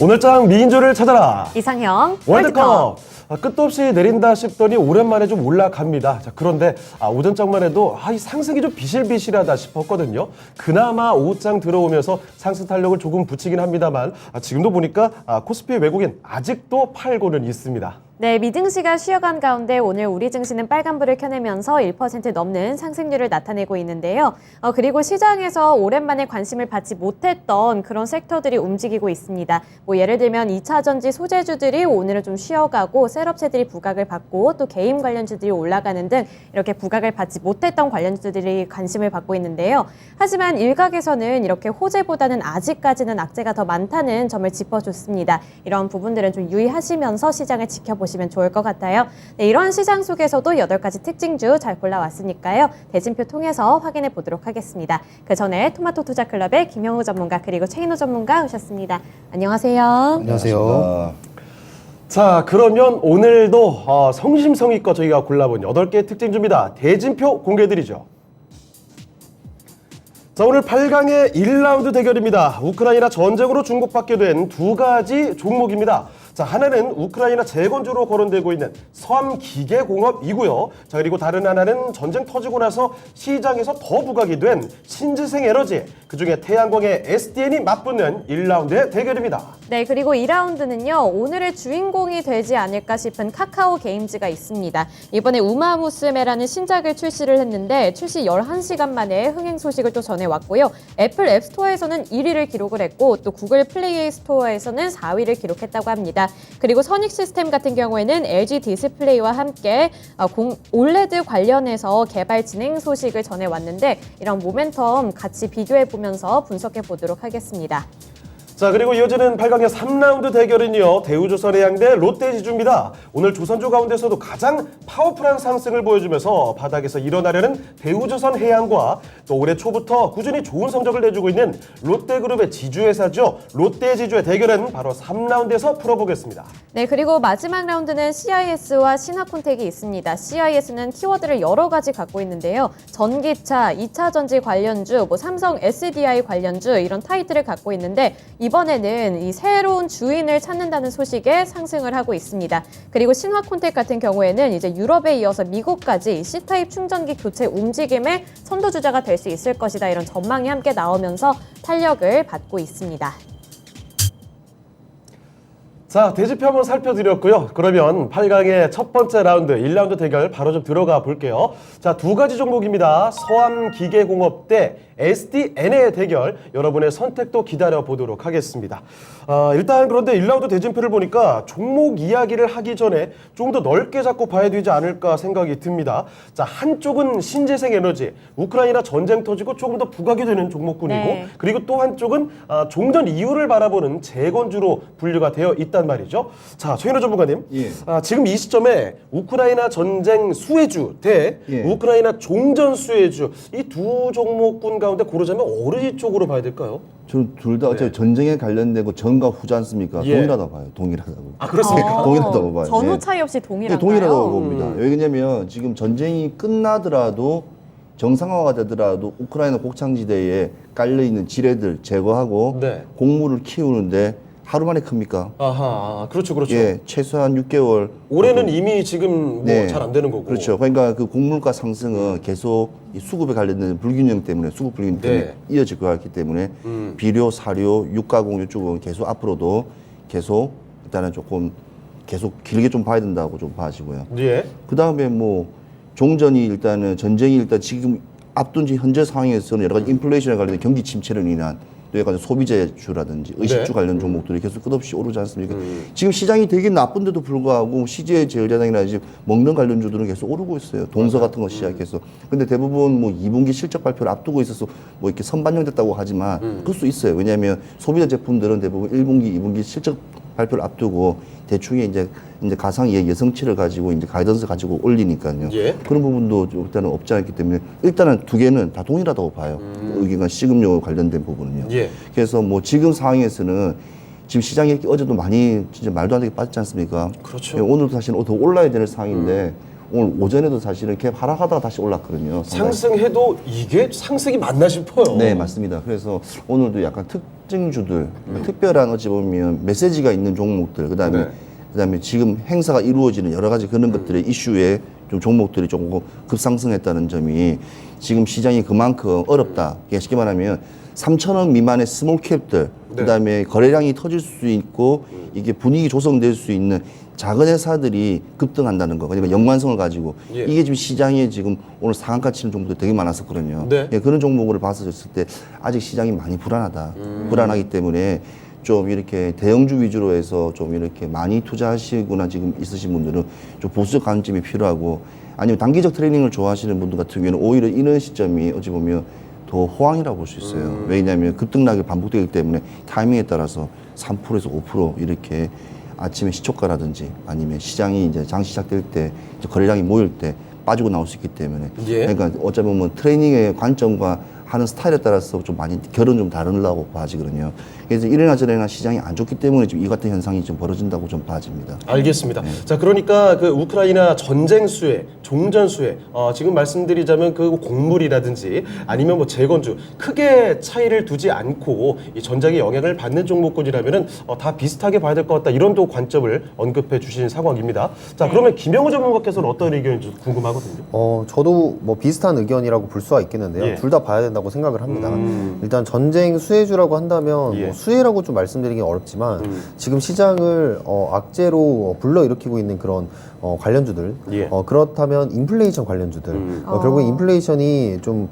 오늘장 미인조를 찾아라. 이상형 월드컵. 끝도 없이 내린다 싶더니 오랜만에 좀 올라갑니다. 자, 그런데 오전장만 해도 이 상승이 좀 비실비실하다 싶었거든요. 그나마 오후장 들어오면서 상승 탄력을 조금 붙이긴 합니다만 지금도 보니까 코스피 외국인 아직도 팔고는 있습니다. 네, 미증시가 쉬어간 가운데 오늘 우리 증시는 빨간불을 켜내면서 1% 넘는 상승률을 나타내고 있는데요. 그리고 시장에서 오랜만에 관심을 받지 못했던 그런 섹터들이 움직이고 있습니다. 예를 들면 2차 전지 소재주들이 오늘은 좀 쉬어가고 셀업체들이 부각을 받고 또 개인 관련주들이 올라가는 등 이렇게 부각을 받지 못했던 관련주들이 관심을 받고 있는데요. 하지만 일각에서는 이렇게 호재보다는 아직까지는 악재가 더 많다는 점을 짚어줬습니다. 이런 부분들은 좀 유의하시면서 시장을 지켜보시면 좋을 것 같아요. 네, 이런 시장 속에서도 8가지 특징주 잘 골라왔으니까요. 대진표 통해서 확인해 보도록 하겠습니다. 그 전에 토마토 투자 클럽의 김영우 전문가 그리고 최인호 전문가 오셨습니다. 안녕하세요. 안녕하세요. 자, 그러면 오늘도 성심성의껏 저희가 골라본 8개의 특징주입니다. 대진표 공개해드리죠. 자, 오늘 8강의 1라운드 대결입니다. 우크라이나 전쟁으로 중복받게 된 2가지 종목입니다. 자, 하나는 우크라이나 재건주로 거론되고 있는 섬기계공업이고요. 자, 그리고 다른 하나는 전쟁 터지고 나서 시장에서 더 부각이 된 신재생 에너지, 그중에 태양광의 SDN이 맞붙는 1라운드의 대결입니다. 네, 그리고 2라운드는요. 오늘의 주인공이 되지 않을까 싶은 카카오 게임즈가 있습니다. 이번에 우마무스메라는 신작을 출시를 했는데 출시 11시간 만에 흥행 소식을 또 전해왔고요. 애플 앱스토어에서는 1위를 기록을 했고 또 구글 플레이 스토어에서는 4위를 기록했다고 합니다. 그리고 선익 시스템 같은 경우에는 LG 디스플레이와 함께 올레드 관련해서 개발 진행 소식을 전해왔는데 이런 모멘텀 같이 비교해보면서 분석해보도록 하겠습니다. 자, 그리고 이어지는 8강의 3라운드 대결은요. 대우조선해양 대 롯데지주입니다. 오늘 조선주 가운데서도 가장 파워풀한 상승을 보여주면서 바닥에서 일어나려는 대우조선해양과 또 올해 초부터 꾸준히 좋은 성적을 내주고 있는 롯데그룹의 지주회사죠. 롯데지주의 대결은 바로 3라운드에서 풀어보겠습니다. 네, 그리고 마지막 라운드는 CIS와 신화콘텍이 있습니다. CIS는 키워드를 여러 가지 갖고 있는데요. 전기차, 2차 전지 관련주, 삼성 SDI 관련주 이런 타이틀을 갖고 있는데 이번에는 이 새로운 주인을 찾는다는 소식에 상승을 하고 있습니다. 그리고 신화콘텍 같은 경우에는 이제 유럽에 이어서 미국까지 C타입 충전기 교체 움직임의 선도주자가 될 수 있을 것이다. 이런 전망이 함께 나오면서 탄력을 받고 있습니다. 자, 대지표 한번 살펴드렸고요. 그러면 8강의 첫 번째 라운드, 1라운드 대결 바로 좀 들어가 볼게요. 자, 2가지 종목입니다. 서암기계공업 대 SDN의 대결. 여러분의 선택도 기다려보도록 하겠습니다. 일단 그런데 1라운드 대진표를 보니까 종목 이야기를 하기 전에 조금 더 넓게 잡고 봐야 되지 않을까 생각이 듭니다. 자, 한쪽은 신재생 에너지, 우크라이나 전쟁 터지고 조금 더 부각이 되는 종목군이고 네. 그리고 또 한쪽은 종전 이후를 바라보는 재건주로 분류가 되어 있단 말이죠. 자, 최인호 전문가님. 예. 지금 이 시점에 우크라이나 전쟁 수혜주 대 예. 우크라이나 종전 수혜주 이 두 종목군 가운데 고르자면 어느 쪽으로 봐야 될까요? 저는 둘 다 어차피 전쟁에 관련되고 전과 후지 않습니까? 예. 동일하다고 봐요. 동일하다고. 아, 그렇습니까? 동일하다고 봐요. 전후 예. 차이 없이 네, 동일한가요? 동일하다고 봅니다. 왜냐면 지금 전쟁이 끝나더라도 정상화가 되더라도 우크라이나 곡창지대에 깔려있는 지뢰들 제거하고 네. 곡물을 키우는데 하루 만에 큽니까? 아하, 그렇죠, 그렇죠. 예, 최소한 6개월. 올해는 이미 지금 네. 잘 안 되는 거고. 그렇죠. 그러니까 그 곡물가 상승은 계속 이 수급에 관련된 불균형 때문에 수급 불균형 때문에 네. 이어질 것 같기 때문에 비료, 사료, 육가공 이쪽은 계속 앞으로도 계속 일단은 조금 계속 길게 좀 봐야 된다고 좀 봐지고요. 예. 그 다음에 뭐 종전이 일단은 전쟁이 일단 지금 앞둔 현재 상황에서는 여러 가지 인플레이션에 관련된 경기 침체로 인한 또 약간 소비재주라든지 의식주 네. 관련 종목들이 계속 끝없이 오르지 않습니까? 지금 시장이 되게 나쁜데도 불구하고 CJ 제일제당이나 먹는 관련주들은 계속 오르고 있어요. 동서 같은 거 시작해서. 근데 대부분 뭐 2분기 실적 발표를 앞두고 있어서 뭐 이렇게 선반영됐다고 하지만 그럴 수 있어요. 왜냐하면 소비자 제품들은 대부분 1분기, 2분기 실적 발표를 앞두고 대충의 이제 가상의 예상치를 가지고 이제 가이던스 가지고 올리니까요. 예. 그런 부분도 일단은 없지 않기 때문에 일단은 두 개는 다 동일하다고 봐요. 의견과 식음료 관련된 부분은요. 예. 그래서 뭐 지금 상황에서는 지금 시장이 이렇게 어제도 많이 진짜 말도 안 되게 빠졌지 않습니까? 그렇죠. 예, 오늘도 사실은 더 올라야 되는 상황인데 오늘 오전에도 사실은 갭 하락하다가 다시 올랐거든요. 상당히. 상승해도 이게 상승이 맞나 싶어요. 네, 맞습니다. 그래서 오늘도 약간 특징주들, 특별한 어찌 보면 메시지가 있는 종목들, 그다음에 지금 행사가 이루어지는 여러 가지 그런 것들의 이슈에 좀 종목들이 조금 급상승했다는 점이 지금 시장이 그만큼 어렵다. 쉽게 말하면 3,000원 미만의 스몰캡들, 그다음에 거래량이 터질 수 있고 이게 분위기 조성될 수 있는 작은 회사들이 급등한다는 거. 그러니까 연관성을 가지고 이게 지금 시장에 지금 오늘 상한가 치는 종목들이 되게 많았었거든요. 그런 종목을 봤었을 때 아직 시장이 많이 불안하다. 불안하기 때문에 좀 이렇게 대형주 위주로 해서 좀 이렇게 많이 투자하시거나 지금 있으신 분들은 좀 보수적 관점이 필요하고, 아니면 단기적 트레이닝을 좋아하시는 분들 같은 경우는 오히려 이런 시점이 어찌 보면 더 호황이라고 볼 수 있어요. 왜냐하면 급등락이 반복되기 때문에 타이밍에 따라서 3%에서 5% 이렇게 아침에 시초가라든지 아니면 시장이 이제 장 시작될 때 이제 거래량이 모일 때 빠지고 나올 수 있기 때문에 그러니까 어쩌면 트레이닝의 관점과 하는 스타일에 따라서 좀 많이 결은 좀 다르다고 봐지거든요. 그래서 이래나 저래나 시장이 안 좋기 때문에 지금 이 같은 현상이 좀 벌어진다고 좀 봐집니다. 알겠습니다. 자, 그러니까 그 우크라이나 전쟁 수혜, 종전 수혜, 지금 말씀드리자면 그 곡물이라든지 아니면 뭐 재건주 크게 차이를 두지 않고 이 전쟁의 영향을 받는 종목군이라면은 다 비슷하게 봐야 될 것 같다, 이런 또 관점을 언급해 주신 상황입니다. 자, 그러면 김영우 전문가께서는 어떤 의견인지 궁금하거든요. 저도 뭐 비슷한 의견이라고 볼 수가 있겠는데요. 둘 다 봐야 된다고 생각을 합니다. 일단 전쟁 수혜주라고 한다면 뭐 수혜라고 좀 말씀드리기 어렵지만 지금 시장을 악재로 불러일으키고 있는 그런 관련주들, 그렇다면 인플레이션 관련주들, 결국 인플레이션이 좀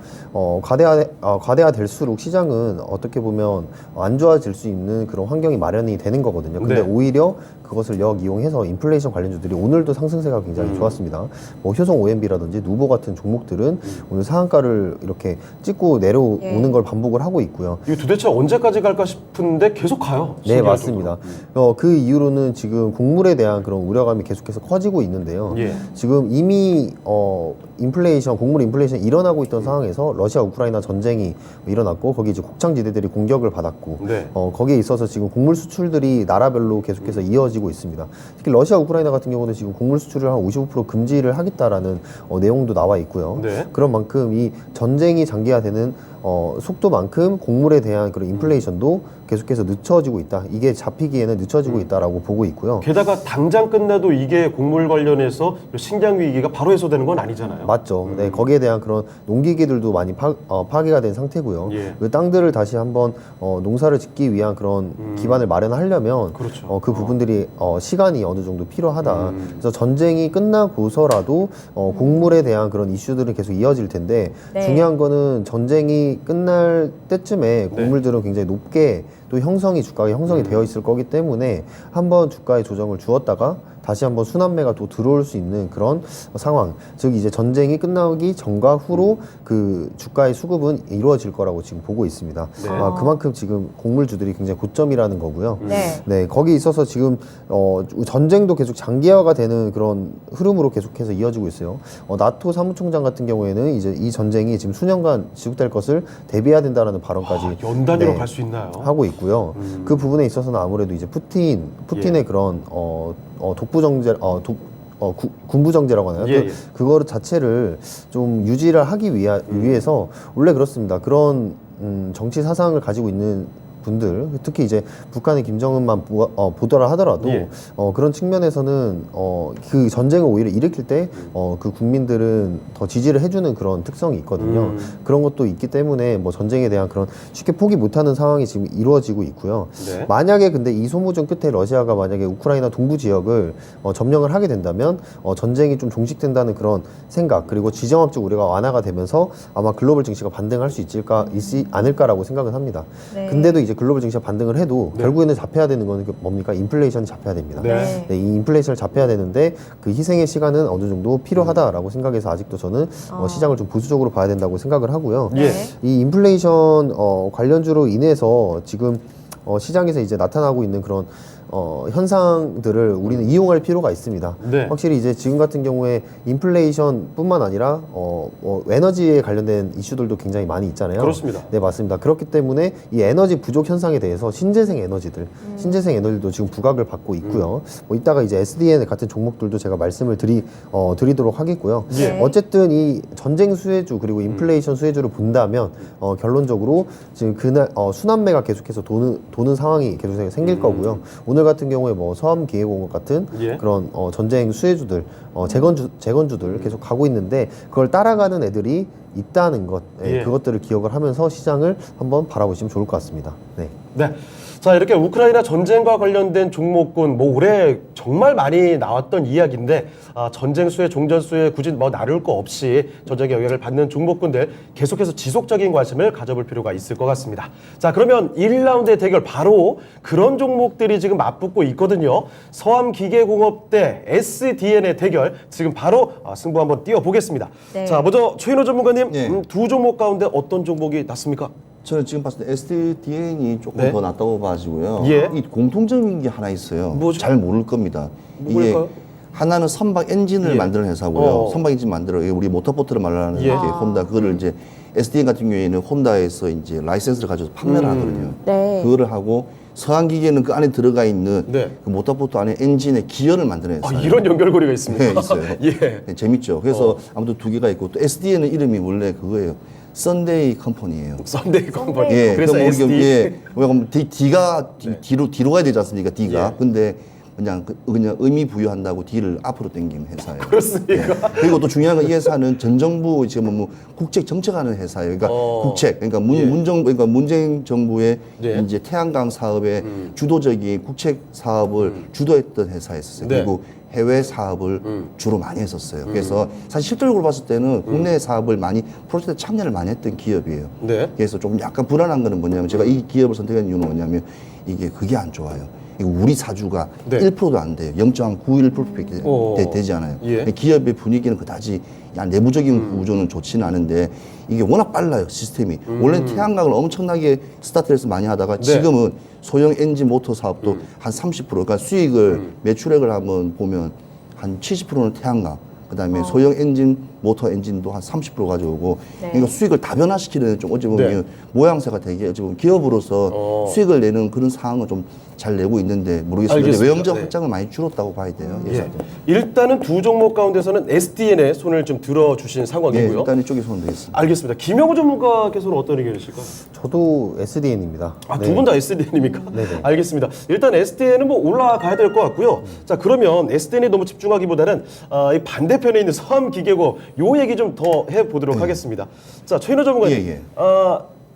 과대화될수록 시장은 어떻게 보면 안 좋아질 수 있는 그런 환경이 마련이 되는 거거든요. 근데 오히려 그것을 역이용해서 인플레이션 관련주들이 오늘도 상승세가 굉장히 좋았습니다. 뭐 효성 OMB라든지 누보 같은 종목들은 오늘 상한가를 이렇게 찍고 내려오는 걸 반복을 하고 있고요. 이거 도대체 언제까지 갈까 싶은데 계속 가요. 네, 맞습니다. 그 이후로는 지금 곡물에 대한 그런 우려감이 계속해서 커지고 있는데요. 지금 이미 곡물 인플레이션이 일어나고 있던 상황에서 러시아 우크라이나 전쟁이 일어났고 거기 이제 곡창지대들이 공격을 받았고 거기에 있어서 지금 곡물 수출들이 나라별로 계속해서 이어지고 있습니다. 특히 러시아 우크라이나 같은 경우는 지금 곡물 수출을 한 55% 금지를 하겠다라는 내용도 나와 있고요. 그런 만큼 이 전쟁이 장기화되는 속도만큼 곡물에 대한 그런 인플레이션도 계속해서 늦춰지고 있다. 이게 잡히기에는 늦춰지고 있다라고 보고 있고요. 게다가 당장 끝나도 이게 곡물 관련해서 식량 위기가 바로 해소되는 건 아니잖아요. 맞죠. 네, 거기에 대한 그런 농기계들도 많이 파괴가 된 상태고요. 그 땅들을 다시 한번 농사를 짓기 위한 그런 기반을 마련하려면 그 부분들이 시간이 어느 정도 필요하다. 그래서 전쟁이 끝나고서라도 곡물에 대한 그런 이슈들은 계속 이어질 텐데 중요한 거는 전쟁이 끝날 때쯤에 곡물들은 굉장히 높게 또 주가가 형성이 되어 있을 거기 때문에 한번 주가의 조정을 주었다가 다시 한번 순환매가 또 들어올 수 있는 그런 상황, 즉 이제 전쟁이 끝나기 전과 후로 그 주가의 수급은 이루어질 거라고 지금 보고 있습니다. 그만큼 지금 곡물주들이 굉장히 고점이라는 거고요. 네, 거기 있어서 지금 전쟁도 계속 장기화가 되는 그런 흐름으로 계속해서 이어지고 있어요. 나토 사무총장 같은 경우에는 이제 이 전쟁이 지금 수년간 지속될 것을 대비해야 된다라는 발언까지 연단위로 갈 수 있나요? 하고 있고요. 그 부분에 있어서는 아무래도 이제 푸틴의 그런 독부정제, 군부정제라고 하나요? 그거 자체를 좀 유지를 하기 위해서 원래 그렇습니다. 그런 정치 사상을 가지고 있는 분들, 특히 이제 북한의 김정은만 보더라 하더라도 그런 측면에서는 그 전쟁을 오히려 일으킬 때 그 국민들은 더 지지를 해주는 그런 특성이 있거든요. 그런 것도 있기 때문에 뭐 전쟁에 대한 그런 쉽게 포기 못하는 상황이 지금 이루어지고 있고요. 만약에 근데 이 소모전 끝에 러시아가 만약에 우크라이나 동부 지역을 점령을 하게 된다면 전쟁이 좀 종식된다는 그런 생각, 그리고 지정학적 우려가 완화가 되면서 아마 글로벌 증시가 반등할 수 있지 않을까라고 생각은 합니다. 근데도 이제 글로벌 증시가 반등을 해도 결국에는 잡혀야 되는 건 뭡니까? 인플레이션이 잡혀야 됩니다. 이 인플레이션을 잡혀야 되는데 그 희생의 시간은 어느 정도 필요하다라고 생각해서 아직도 저는 시장을 좀 보수적으로 봐야 된다고 생각을 하고요. 이 인플레이션 관련주로 인해서 지금 시장에서 이제 나타나고 있는 그런 현상들을 우리는 이용할 필요가 있습니다. 네. 확실히 이제 지금 같은 경우에 인플레이션뿐만 아니라 에너지에 관련된 이슈들도 굉장히 많이 있잖아요. 그렇습니다. 네, 맞습니다. 그렇기 때문에 이 에너지 부족 현상에 대해서 신재생 에너지들도 지금 부각을 받고 있고요. 뭐 이따가 이제 SDN 같은 종목들도 제가 말씀을 드리도록 하겠고요. 예. 어쨌든 이 전쟁 수혜주 그리고 인플레이션 수혜주를 본다면 결론적으로 지금 그날 순환매가 계속해서 도는 상황이 계속 생길 거고요. 오늘 같은 경우에 뭐 서암기계공업 같은 예. 그런 전쟁 수혜주들, 재건주들 계속 가고 있는데 그걸 따라가는 애들이 있다는 것, 예. 그것들을 기억을 하면서 시장을 한번 바라보시면 좋을 것 같습니다. 네. 네. 자, 이렇게 우크라이나 전쟁과 관련된 종목군 뭐 올해 정말 많이 나왔던 이야기인데 전쟁 수혜, 종전 수혜 굳이 뭐 나눌 거 없이 전쟁의 영향을 받는 종목군들 계속해서 지속적인 관심을 가져볼 필요가 있을 것 같습니다. 자, 그러면 1라운드의 대결 바로 그런 종목들이 지금 맞붙고 있거든요. 서암기계공업 대 SDN의 대결 지금 바로 승부 한번 띄워보겠습니다. 네. 자, 먼저 최인호 전문가님 예. 두 종목 가운데 어떤 종목이 낫습니까? 저는 지금 봤을 때 SDN이 조금 네. 더 낫다고 봐지고요. 예. 이 공통적인 게 하나 있어요. 뭐죠? 잘 모를 겁니다. 뭘까요? 하나는 선박 엔진을 예. 만드는 회사고요. 선박 엔진 만들어 우리 모터보트를 말하는 예. 게 혼다. 그거를 이제 SDN 같은 경우에는 혼다에서 이제 라이센스를 가져서 판매를 하거든요. 네. 그거를 하고 서한기계는 그 안에 들어가 있는 네. 그 모터보트 안에 엔진의 기어를 만드는 회사예요. 이런 연결고리가 있습니까? 네, 있어요. 예. 네, 재밌죠. 그래서 아무튼 두 개가 있고 또 SDN은 이름이 원래 그거예요. 썬데이 컴퍼니예요. 썬데이 컴퍼니. 예, 그래서 그럼 SD. 예, 왜냐면 D가 네. 뒤로 가야 되지 않습니까? D가. 예. 근데 그냥 의미 부여한다고 D를 앞으로 당기는 회사예요. 그렇습니까? 예. 그리고 또 중요한 건 이 회사는 전 정부 지금 뭐 국책 정책하는 회사예요. 그러니까 국책, 그러니까 예. 그러니까 문재인 정부의 예. 이제 태양광 사업의 주도적인 국책 사업을 주도했던 회사였었어요. 네. 그리고 해외 사업을 주로 많이 했었어요. 그래서 사실 실질적으로 봤을 때는 국내 사업을 많이 프로젝트에 참여를 많이 했던 기업이에요. 네. 그래서 조금 약간 불안한 거는 뭐냐면 제가 이 기업을 선택한 이유는 뭐냐면 이게 그게 안 좋아요. 이거 우리 사주가 네. 1%도 안 돼요. 0.91%밖에 되지 않아요. 예. 기업의 분위기는 그다지 내부적인 구조는 좋지는 않은데 이게 워낙 빨라요, 시스템이. 원래는 태양광을 엄청나게 스타트에서 많이 하다가 네. 지금은 소형 엔진 모터 사업도 한 30%, 그러니까 수익을 매출액을 한번 보면 한 70%는 태양광, 그다음에 소형 엔진 모터 엔진도 한 30% 가져오고 네. 그러니까 수익을 다변화시키는 좀 어찌 보면 네. 모양새가 되게 어찌 보면 기업으로서 수익을 내는 그런 상황을 좀 잘 내고 있는데 모르겠습니다. 알겠습니다. 외형적 네. 확장을 많이 줄었다고 봐야 돼요. 예. 예산이. 일단은 두 종목 가운데서는 SDN의 손을 좀 들어주신 네, 상황이고요. 일단 이쪽에 손 되겠습니다. 알겠습니다. 김영우 전문가께서는 어떤 의견이실까요? 저도 SDN입니다. 두 분 다 SDN입니까? 네네. 알겠습니다. 일단 SDN은 뭐 올라가야 될 것 같고요. 자, 그러면 SDN에 너무 집중하기보다는 이 반대편에 있는 서암기계고 요 얘기 좀 더 해보도록 하겠습니다. 자, 최인호 전문가님. 예, 예.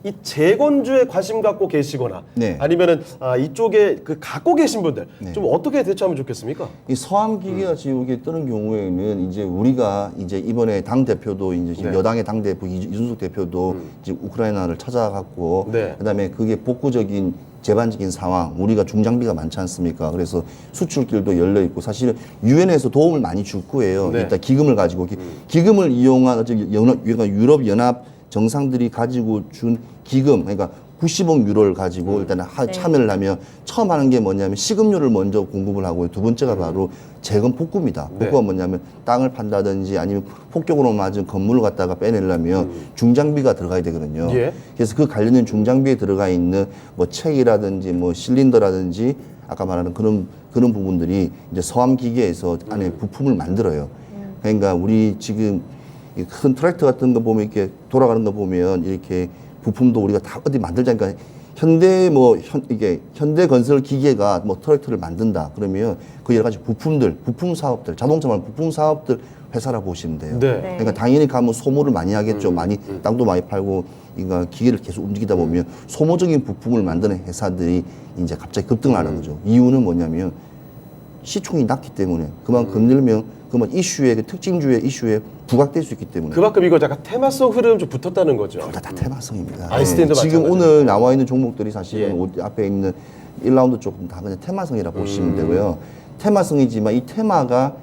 이 재건주에 관심 갖고 계시거나 네. 아니면은 이쪽에 그 갖고 계신 분들 네. 좀 어떻게 대처하면 좋겠습니까? 이 서암기계가 지금 이렇게 뜨는 경우에는 이제 우리가 이제 이번에 당 대표도 이제 지금 네. 여당의 당 대표 이준석 대표도 이제 우크라이나를 찾아갔고 네. 그다음에 그게 복구적인 재반적인 상황, 우리가 중장비가 많지 않습니까? 그래서 수출길도 열려 있고 사실은 유엔에서 도움을 많이 줄 거예요. 네. 일단 기금을 가지고 기금을 이용한 유럽 연합 정상들이 가지고 준 기금, 그러니까 90억 유로를 가지고 일단 참여를 하면 처음 하는 게 뭐냐면 식음료를 먼저 공급을 하고 두 번째가 바로 재건 복구입니다. 네. 복구가 뭐냐면 땅을 판다든지 아니면 폭격으로 맞은 건물을 갖다가 빼내려면 중장비가 들어가야 되거든요. 예. 그래서 그 관련된 중장비에 들어가 있는 뭐 체이라든지 뭐 실린더라든지 아까 말하는 그런 부분들이 이제 서암기계에서 안에 부품을 만들어요. 그러니까 우리 지금 이 큰 트랙터 같은 거 보면 이렇게 돌아가는 거 보면 이렇게 부품도 우리가 다 어디 만들자니까 이게 현대 건설 기계가 뭐 트랙터를 만든다 그러면 그 여러 가지 부품들, 부품 사업들, 자동차 말고 부품 사업들 회사라 보시면 돼요. 네. 그러니까 당연히 가면 소모를 많이 하겠죠. 많이 땅도 많이 팔고 그러니까 기계를 계속 움직이다 보면 소모적인 부품을 만드는 회사들이 이제 갑자기 급등을 하는 거죠. 이유는 뭐냐면 시총이 낮기 때문에 그만큼 늘면 그러면 이슈의 그 특징주의 이슈에 부각될 수 있기 때문에 그만큼 이거 약간 테마성 흐름 좀 붙었다는 거죠. 다 테마성입니다. 아이스탠드 지금 마찬가지로. 오늘 나와 있는 종목들이 사실은 예. 앞에 있는 1라운드 쪽은 다 그냥 테마성이라 보시면 되고요. 테마성이지만 이 테마가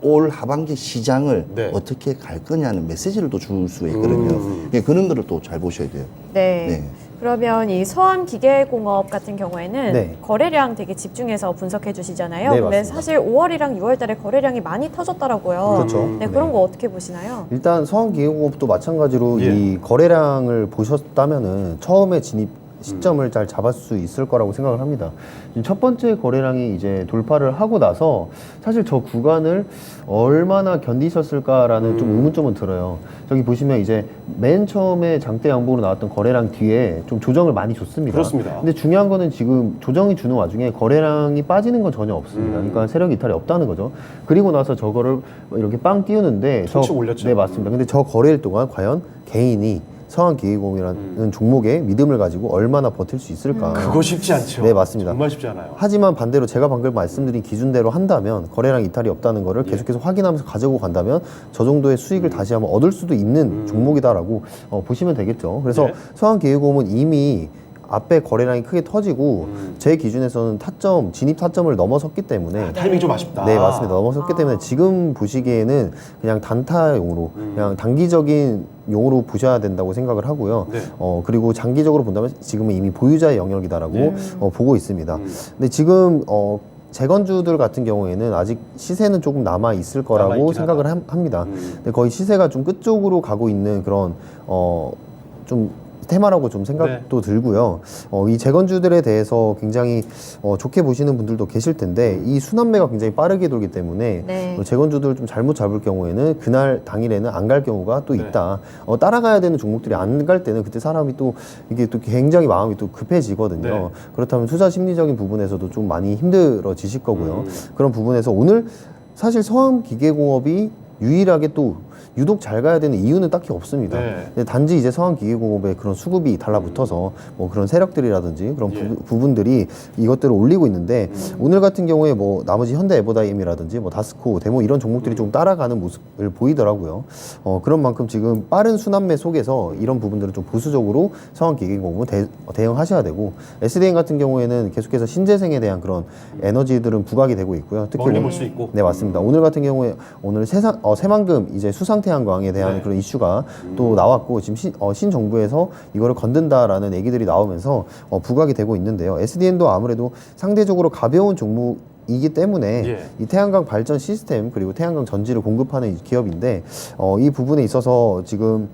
올 하반기 시장을 네. 어떻게 갈 거냐는 메시지를 또 줄 수가 있거든요. 예, 그런 거를 또 잘 보셔야 돼요. 네. 네. 그러면 이 서암기계공업 같은 경우에는 네. 거래량 되게 집중해서 분석해 주시잖아요. 네, 근데 맞습니다. 사실 5월이랑 6월 달에 거래량이 많이 터졌더라고요. 그렇죠. 네, 그런 거 어떻게 보시나요? 일단 서한기계공업도 마찬가지로 예. 이 거래량을 보셨다면은 처음에 진입 시점을 잘 잡을 수 있을 거라고 생각을 합니다. 지금 첫 번째 거래량이 이제 돌파를 하고 나서 사실 저 구간을 얼마나 견디셨을까라는 좀 의문점은 들어요. 저기 보시면 이제 맨 처음에 장대 양봉으로 나왔던 거래량 뒤에 좀 조정을 많이 줬습니다. 그렇습니다. 근데 중요한 거는 지금 조정이 주는 와중에 거래량이 빠지는 건 전혀 없습니다. 그러니까 세력 이탈이 없다는 거죠. 그리고 나서 저거를 이렇게 빵 띄우는데 툭툭 올렸죠. 네, 맞습니다. 근데 저 거래일 동안 과연 개인이 서한기계공업이라는 종목에 믿음을 가지고 얼마나 버틸 수 있을까? 그거 쉽지 않죠. 네, 맞습니다. 정말 쉽지 않아요. 하지만 반대로 제가 방금 말씀드린 기준대로 한다면 거래량 이탈이 없다는 거를 계속해서 확인하면서 가지고 간다면 저 정도의 수익을 다시 한번 얻을 수도 있는 종목이다라고 보시면 되겠죠. 그래서 네. 서한기계공업은 이미 앞에 거래량이 크게 터지고 제 기준에서는 타점, 진입 타점을 넘어섰기 때문에 타이밍 좀 아쉽다. 네, 맞습니다. 넘어섰기 때문에 지금 보시기에는 그냥 단타용으로, 그냥 단기적인 용으로 보셔야 된다고 생각을 하고요. 네. 그리고 장기적으로 본다면 지금은 이미 보유자의 영역이다라고 보고 있습니다. 근데 지금, 재건주들 같은 경우에는 아직 시세는 조금 남아 있을 거라고 남아있긴 생각을 합니다. 근데 거의 시세가 좀 끝쪽으로 가고 있는 그런, 좀 테마라고 좀 생각도 들고요. 이 재건주들에 대해서 굉장히 좋게 보시는 분들도 계실 텐데 이 순환매가 굉장히 빠르게 돌기 때문에 네. 재건주들 좀 잘못 잡을 경우에는 그날 당일에는 안 갈 경우가 또 있다. 따라가야 되는 종목들이 안 갈 때는 그때 사람이 또 이게 또 굉장히 마음이 또 급해지거든요. 네. 그렇다면 투자 심리적인 부분에서도 좀 많이 힘들어지실 거고요. 그런 부분에서 오늘 사실 서한기계공업이 유일하게 또 유독 잘 가야 되는 이유는 딱히 없습니다. 네. 근데 단지 이제 서한기계공업의 그런 수급이 달라붙어서 뭐 그런 세력들이라든지 그런 예. 부분들이 이것들을 올리고 있는데 오늘 같은 경우에 뭐 나머지 현대 에버다임이라든지 뭐 다스코, 데모 이런 종목들이 좀 따라가는 모습을 보이더라고요. 그런 만큼 지금 빠른 순환매 속에서 이런 부분들은 좀 보수적으로 서한기계공업은 대응하셔야 되고 SDN 같은 경우에는 계속해서 신재생에 대한 그런 에너지들은 부각이 되고 있고요. 특히 멀리 오늘- 볼 수 있고. 네, 맞습니다. 오늘 같은 경우에 오늘 새만금 이제 수상태양광에 대한 네. 그런 이슈가 또 나왔고 지금 신정부에서 이거를 건든다라는 얘기들이 나오면서 부각이 되고 있는데요. SDN도 아무래도 상대적으로 가벼운 종목이기 때문에 예. 이 태양광 발전 시스템 그리고 태양광 전지를 공급하는 이 기업인데 이 부분에 있어서 지금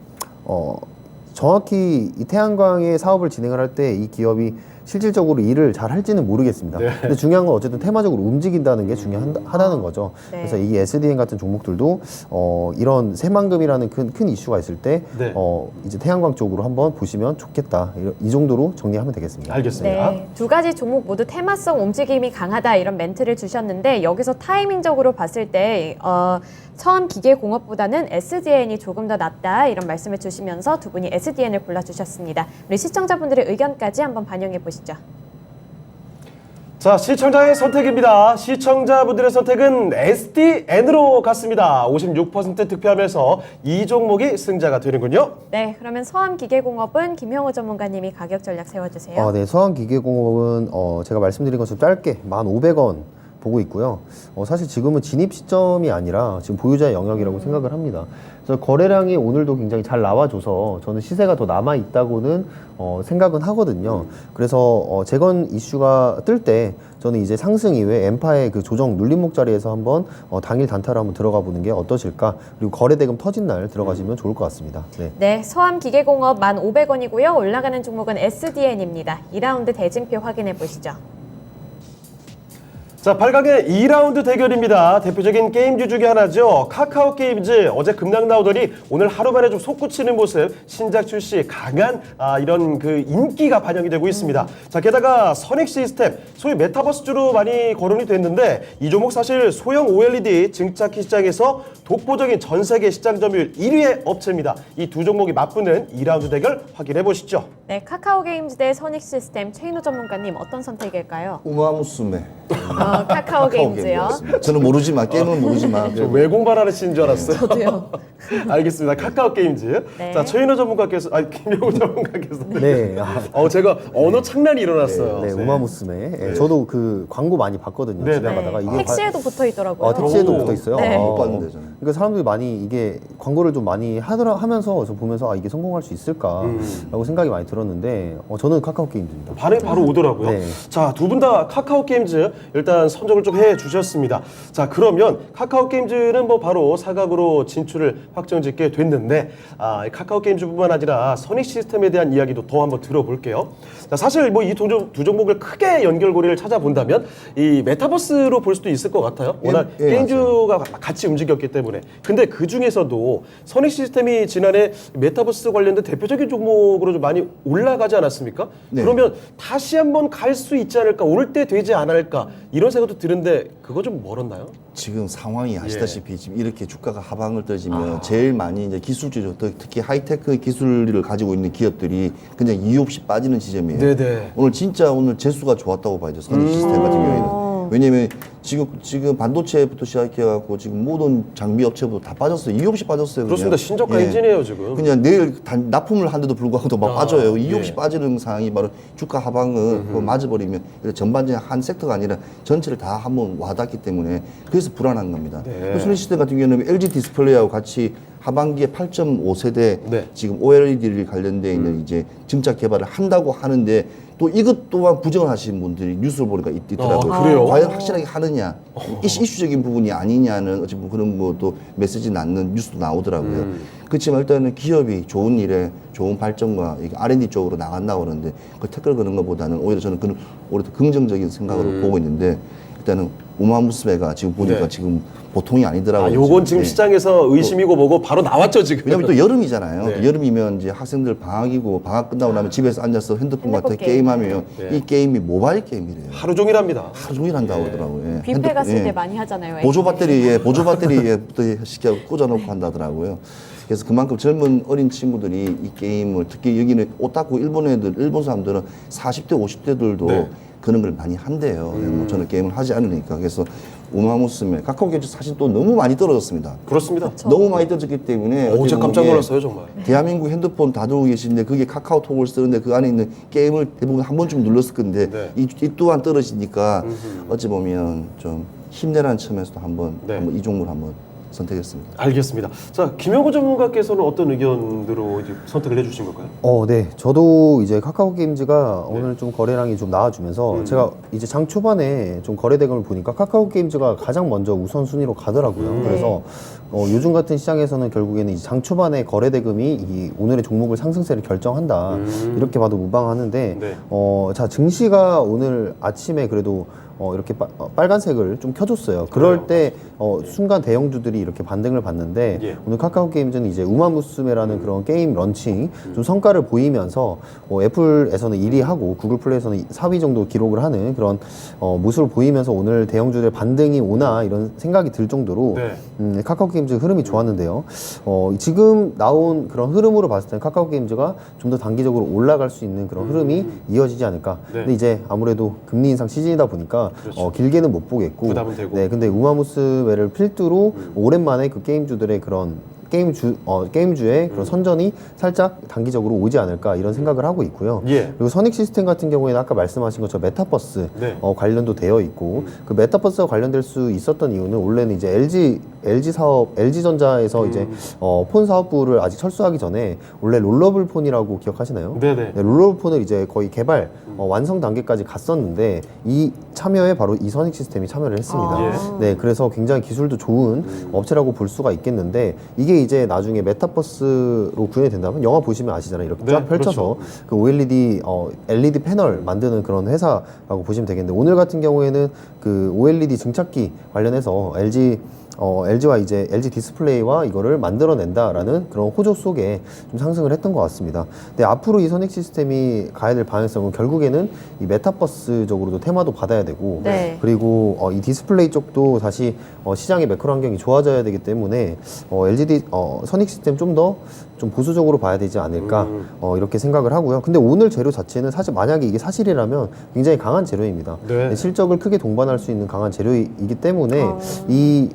정확히 이 태양광의 사업을 진행을 할 때 이 기업이 실질적으로 일을 잘 할지는 모르겠습니다. 네. 근데 중요한 건 어쨌든 테마적으로 움직인다는 게 중요하다는 거죠. 네. 그래서 이 SDN 같은 종목들도 이런 새만금이라는 큰 이슈가 있을 때 네. 이제 태양광 쪽으로 한번 보시면 좋겠다. 이 정도로 정리하면 되겠습니다. 알겠습니다. 네, 두 가지 종목 모두 테마성 움직임이 강하다 이런 멘트를 주셨는데 여기서 타이밍적으로 봤을 때 서한기계공업보다는 SDN이 조금 더 낫다 이런 말씀을 주시면서 두 분이 SDN을 골라주셨습니다. 우리 시청자분들의 의견까지 한번 반영해 보시죠. 자, 시청자의 선택입니다. 시청자분들의 선택은 SDN으로 갔습니다. 56% 득표하면서 이 종목이 승자가 되는군요. 네, 그러면 서암기계공업은 김형우 전문가님이 가격 전략 세워주세요. 네, 서한기계공업은 제가 말씀드린 것처럼 짧게 1,500원 보고 있고요. 사실 지금은 진입 시점이 아니라 지금 보유자의 영역이라고 생각을 합니다. 그래서 거래량이 오늘도 굉장히 잘 나와줘서 저는 시세가 더 남아 있다고는 생각은 하거든요. 그래서 재건 이슈가 뜰 때 저는 이제 상승 이후에 엠파의 그 조정 눌림목 자리에서 한번 당일 단타로 한번 들어가 보는 게 어떠실까? 그리고 거래대금 터진 날 들어가시면 좋을 것 같습니다. 네. 네, 서암기계공업 1,500원이고요. 올라가는 종목은 SDN입니다. 2라운드 대진표 확인해 보시죠. 자, 8강의 2라운드 대결입니다. 대표적인 게임주 중에 하나죠. 카카오 게임즈 어제 급락 나오더니 오늘 하루 만에 좀 솟구치는 모습, 신작 출시 강한 이런 그 인기가 반영이 되고 있습니다. 자, 게다가 선익 시스템, 소위 메타버스주로 많이 거론이 됐는데 이 종목 사실 소형 OLED 증착기 시장에서 독보적인 전 세계 시장 점유율 1위의 업체입니다. 이 두 종목이 맞붙는 2라운드 대결 확인해 보시죠. 네, 카카오 게임즈 대 선익 시스템 최인호 전문가님 어떤 선택일까요? 우마무스메. 카카오 게임즈요. 게임즈였습니다. 저는 모르지만 게임은 모르지만 저 외공발하시는 줄 알았어요. 저도요. 알겠습니다. 카카오 게임즈. 네. 자, 최인호 전문가께서, 김영우 전문가께서. 네. 제가 언어 창란이 일어났어요. 네, 우마무스메. 예, 저도 그 광고 많이 봤거든요. 네, 지나가다가. 이게 택시에도 붙어 있더라고요. 택시에도 오. 붙어 있어요. 네. 못 봤는데 저는. 그러니까 사람들이 많이 이게 광고를 좀 많이 하면서 저 보면서 이게 성공할 수 있을까라고 생각이 많이 들었는데 저는 카카오 게임즈입니다. 반응이 바로 오더라고요. 네. 자, 두 분 다 카카오 게임즈 일단 선정을 좀 해주셨습니다. 자, 그러면 카카오 게임즈는 뭐 바로 사각으로 진출을 확정짓게 됐는데, 이 카카오 게임즈뿐만 아니라 선익 시스템에 대한 이야기도 더 한번 들어볼게요. 자, 사실 뭐 이 두 종목을 크게 연결고리를 찾아본다면 이 메타버스로 볼 수도 있을 것 같아요. 워낙 예, 게임즈가 같이 움직였기 때문에. 근데 그 중에서도 선익 시스템이 지난해 메타버스 관련된 대표적인 종목으로 좀 많이 올라가지 않았습니까? 네. 그러면 다시 한번 갈 수 있지 않을까, 올 때 되지 않을까 이런 생각도 드는데 그거 좀 멀었나요? 지금 상황이 아시다시피 지금 이렇게 주가가 하방을 떨어지면 제일 많이 이제 기술주죠. 특히 하이테크 기술을 가지고 있는 기업들이 그냥 이유 없이 빠지는 지점이에요. 네네. 오늘 진짜 오늘 재수가 좋았다고 봐야죠. 선익 시스템 같은 경우에는. 왜냐면 지금 반도체부터 시작해갖고 지금 모든 장비 업체부터 다 빠졌어요. 이유 없이 빠졌어요. 그렇습니다. 신저가 엔진이에요 지금. 그냥 내일 납품을 한데도 불구하고도 막 빠져요. 이유 없이 예. 빠지는 상황이 바로 주가 하방을 그거 맞아버리면 전반적인 한 섹터가 아니라 전체를 다 한번 와닿기 때문에 그래서 불안한 겁니다. 네. 소니 시스템 같은 경우는 LG 디스플레이하고 같이 하반기에 8.5세대 네. 지금 OLED를 관련돼 있는 이제 증착 개발을 한다고 하는데 또 이것 또한 부정을 하시는 분들이 뉴스를 보니까 있더라고요. 그래요? 과연 확실하게 하느냐, 이슈적인 부분이 아니냐는 어찌 보면 그런 것도 메시지 낳는 뉴스도 나오더라고요. 그렇지만 일단은 기업이 좋은 일에 좋은 발전과 R&D 쪽으로 나간다고 그러는데 그 태클 거는 것보다는 오히려 저는 그런 오히려 더 긍정적인 생각으로 보고 있는데 일단은 우마무스메가 지금 보니까 네. 지금 보통이 아니더라고요. 요건 지금 네. 시장에서 의심이고 뭐고 바로 나왔죠 지금. 왜냐면 또 여름이잖아요. 네. 여름이면 이제 학생들 방학이고 방학 끝나고 나면 집에서 앉아서 핸드폰 같은 핸드폰 게임하면 네. 이 게임이 모바일 게임이래요. 하루 종일 합니다. 하루 종일 한다고 그러더라고요. 예. 뷔페 핸드폰, 갔을 예. 때 많이 하잖아요. 보조 배터리에부터 시켜 꽂아놓고 한다더라고요. 그래서 그만큼 젊은 어린 친구들이 이 게임을 특히 여기는 오타쿠 일본 사람들은 40대 50대들도 네. 그런 걸 많이 한대요. 뭐 저는 게임을 하지 않으니까. 그래서 우마무스메 카카오 게임즈 사실 또 너무 많이 떨어졌습니다. 그렇습니다. 너무 많이 떨어졌기 때문에 어떻게 어제 보면 깜짝 이게 놀랐어요 정말. 대한민국 핸드폰 다 들고 계신데 그게 카카오톡을 쓰는데 그 안에 있는 게임을 대부분 한 번쯤 눌렀을 건데 네. 이 또한 떨어지니까 어찌 보면 좀 힘내라는 점에서도 한번 네. 이 종목을 한번 선택했습니다. 알겠습니다. 자, 김영호 전문가께서는 어떤 의견으로 이제 선택을 해주신 걸까요? 네. 저도 이제 카카오 게임즈가 오늘 좀 거래량이 좀 나와주면서 제가 이제 장 초반에 좀 거래 대금을 보니까 카카오 게임즈가 가장 먼저 우선순위로 가더라고요. 그래서 요즘 같은 시장에서는 결국에는 이제 장 초반에 거래 대금이 이 오늘의 종목을 상승세를 결정한다. 이렇게 봐도 무방하는데, 네. 자, 증시가 오늘 아침에 그래도 이렇게 빨간색을 좀 켜줬어요. 그럴 때 순간 대형주들이 이렇게 반등을 받는데 예. 오늘 카카오 게임즈는 이제 우마무스메라는 그런 게임 런칭 좀 성과를 보이면서 애플에서는 1위 하고 구글 플레이에서는 4위 정도 기록을 하는 그런 모습을 보이면서 오늘 대형주들의 반등이 오나 이런 생각이 들 정도로 네. 카카오 게임즈 흐름이 좋았는데요. 지금 나온 그런 흐름으로 봤을 때는 카카오 게임즈가 좀 더 단기적으로 올라갈 수 있는 그런 흐름이 이어지지 않을까. 네. 근데 이제 아무래도 금리 인상 시즌이다 보니까 그렇죠. 길게는 못 보겠고. 부담은 되고. 네, 근데 우마무스메를 필두로 오랜만에 그 게임주들의 그런 게임주의 그런 선전이 살짝 단기적으로 오지 않을까 이런 생각을 하고 있고요. 예. 그리고 선익 시스템 같은 경우에는 아까 말씀하신 것처럼 메타버스 네. 관련도 되어 있고 그 메타버스와 관련될 수 있었던 이유는 원래는 이제 LG전자에서 이제 폰 사업부를 아직 철수하기 전에 원래 롤러블 폰이라고 기억하시나요? 네네. 네, 롤러블 폰을 이제 거의 개발 완성 단계까지 갔었는데 이 참여에 바로 이 선익 시스템이 참여를 했습니다. 네, 그래서 굉장히 기술도 좋은 업체라고 볼 수가 있겠는데 이게 이제 나중에 메타버스로 구현이 된다면 영화 보시면 아시잖아요. 이렇게 네, 쫙 펼쳐서 그 OLED LED 패널 만드는 그런 회사라고 보시면 되겠는데 오늘 같은 경우에는 그 OLED 증착기 관련해서 LG와 이제 LG 디스플레이와 이거를 만들어낸다라는 그런 호조 속에 좀 상승을 했던 것 같습니다. 근데 앞으로 이 선익 시스템이 가야 될 방향성은 결국에는 이 메타버스적으로도 테마도 받아야 되고 네. 그리고 이 디스플레이 쪽도 다시 시장의 매크로 환경이 좋아져야 되기 때문에 LGD 선익 시스템 좀 더 좀 보수적으로 봐야 되지 않을까 이렇게 생각을 하고요. 근데 오늘 재료 자체는 사실 만약에 이게 사실이라면 굉장히 강한 재료입니다. 네. 실적을 크게 동반할 수 있는 강한 재료이기 때문에 이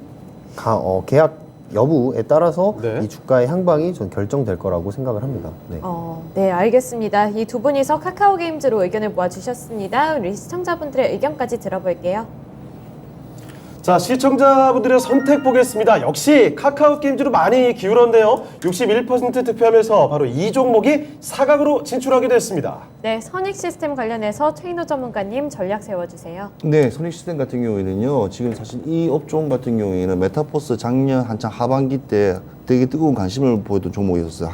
계약 여부에 따라서 네. 이 주가의 향방이 전 결정될 거라고 생각을 합니다. 네. 네, 알겠습니다. 이 두 분이서 카카오 게임즈로 의견을 모아주셨습니다. 우리 시청자분들의 의견까지 들어볼게요. 자, 시청자분들의 선택 보겠습니다. 역시 카카오 게임즈로 많이 기울었네요. 61% 득표하면서 바로 이 종목이 4강으로 진출하게 됐습니다. 네, 선익 시스템 관련해서 최인호 전문가님 전략 세워주세요. 네, 선익 시스템 같은 경우에는요, 지금 사실 이 업종 같은 경우에는 메타버스 작년 한창 하반기 때 되게 뜨거운 관심을 보였던 종목이었어요.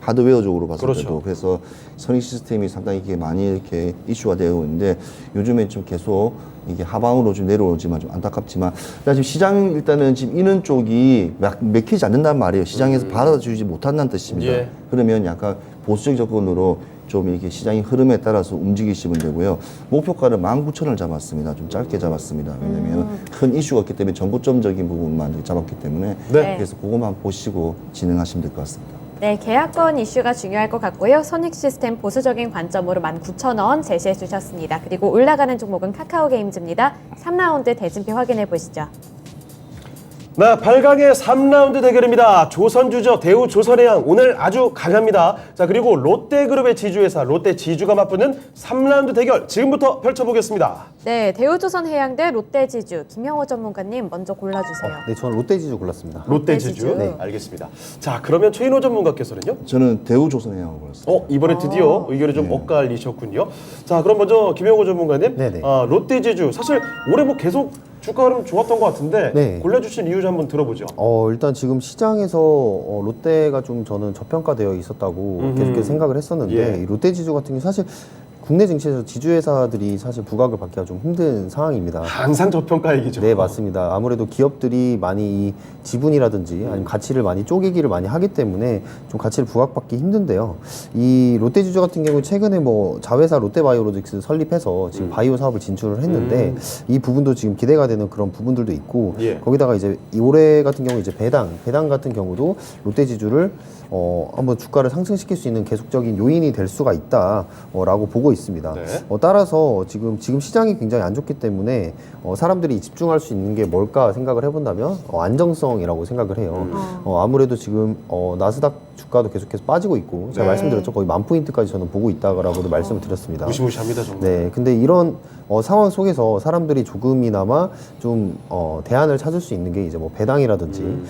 하드웨어적으로 봤을 그렇죠. 때도. 그래서 선익 시스템이 상당히 이게 많이 이렇게 이슈가 되고 있는데 요즘에 좀 계속 이게 하방으로 좀 내려오지만 좀 안타깝지만 지금 시장 일단은 지금 이는 쪽이 맥히지 않는단 말이에요. 시장에서 받아주지 못한다는 뜻입니다. 예. 그러면 약간 보수적 접근으로 좀 이렇게 시장의 흐름에 따라서 움직이시면 되고요. 목표가는 19,000을 잡았습니다. 좀 짧게 잡았습니다. 왜냐면 큰 이슈가 없기 때문에 정보점적인 부분만 잡았기 때문에 네. 그래서 그것만 보시고 진행하시면 될 것 같습니다. 네, 계약권 이슈가 중요할 것 같고요. 선익 시스템 보수적인 관점으로 19,000원 제시해 주셨습니다. 그리고 올라가는 종목은 카카오 게임즈입니다. 3라운드 대진표 확인해 보시죠. 네, 8강의 3라운드 대결입니다. 조선주저 대우 조선해양 오늘 아주 강합니다. 자, 그리고 롯데그룹의 지주회사 롯데지주가 맞붙는 3라운드 대결 지금부터 펼쳐보겠습니다. 네, 대우조선해양 대 롯데지주 김영호 전문가님 먼저 골라주세요. 네, 저는 롯데지주 골랐습니다. 롯데지주. 롯데지주. 네, 알겠습니다. 자, 그러면 최인호 전문가께서는요? 저는 대우조선해양을 골랐습니다. 이번에 드디어 의견이 좀 엇갈리셨군요. 자, 그럼 먼저 김영호 전문가님. 네네. 롯데지주 사실 올해 뭐 계속 주가 흐름 좋았던 것 같은데 네. 골라주신 이유 좀 한번 들어보죠. 일단 지금 시장에서 롯데가 좀 저는 저평가되어 있었다고 계속해서 생각을 했었는데 예. 이 롯데지주 같은 경우 사실 국내 증시에서 지주회사들이 사실 부각을 받기가 좀 힘든 상황입니다. 항상 저평가 얘기죠. 네, 맞습니다. 아무래도 기업들이 많이 이 지분이라든지 아니면 가치를 많이 쪼개기를 많이 하기 때문에 좀 가치를 부각받기 힘든데요. 이 롯데지주 같은 경우 최근에 뭐 자회사 롯데바이오로직스 설립해서 지금 바이오 사업을 진출을 했는데 이 부분도 지금 기대가 되는 그런 부분들도 있고 예. 거기다가 이제 이 올해 같은 경우 이제 배당 같은 경우도 롯데지주를 한번 주가를 상승시킬 수 있는 계속적인 요인이 될 수가 있다라고 보고 있습니다. 네. 따라서 지금 시장이 굉장히 안 좋기 때문에 사람들이 집중할 수 있는 게 뭘까 생각을 해본다면 안정성이라고 생각을 해요. 아무래도 지금 나스닥 주가도 계속해서 빠지고 있고 제가 네. 말씀드렸죠. 거의 10,000포인트까지 저는 보고 있다라고도 말씀을 드렸습니다. 무시무시합니다 정말. 네, 근데 이런 상황 속에서 사람들이 조금이나마 좀 대안을 찾을 수 있는 게 이제 뭐 배당이라든지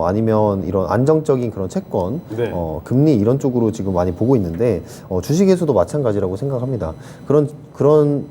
아니면 이런 안정적인 그런 채권, 네. 금리 이런 쪽으로 지금 많이 보고 있는데 주식에서도 마찬가지라고 생각합니다. 그런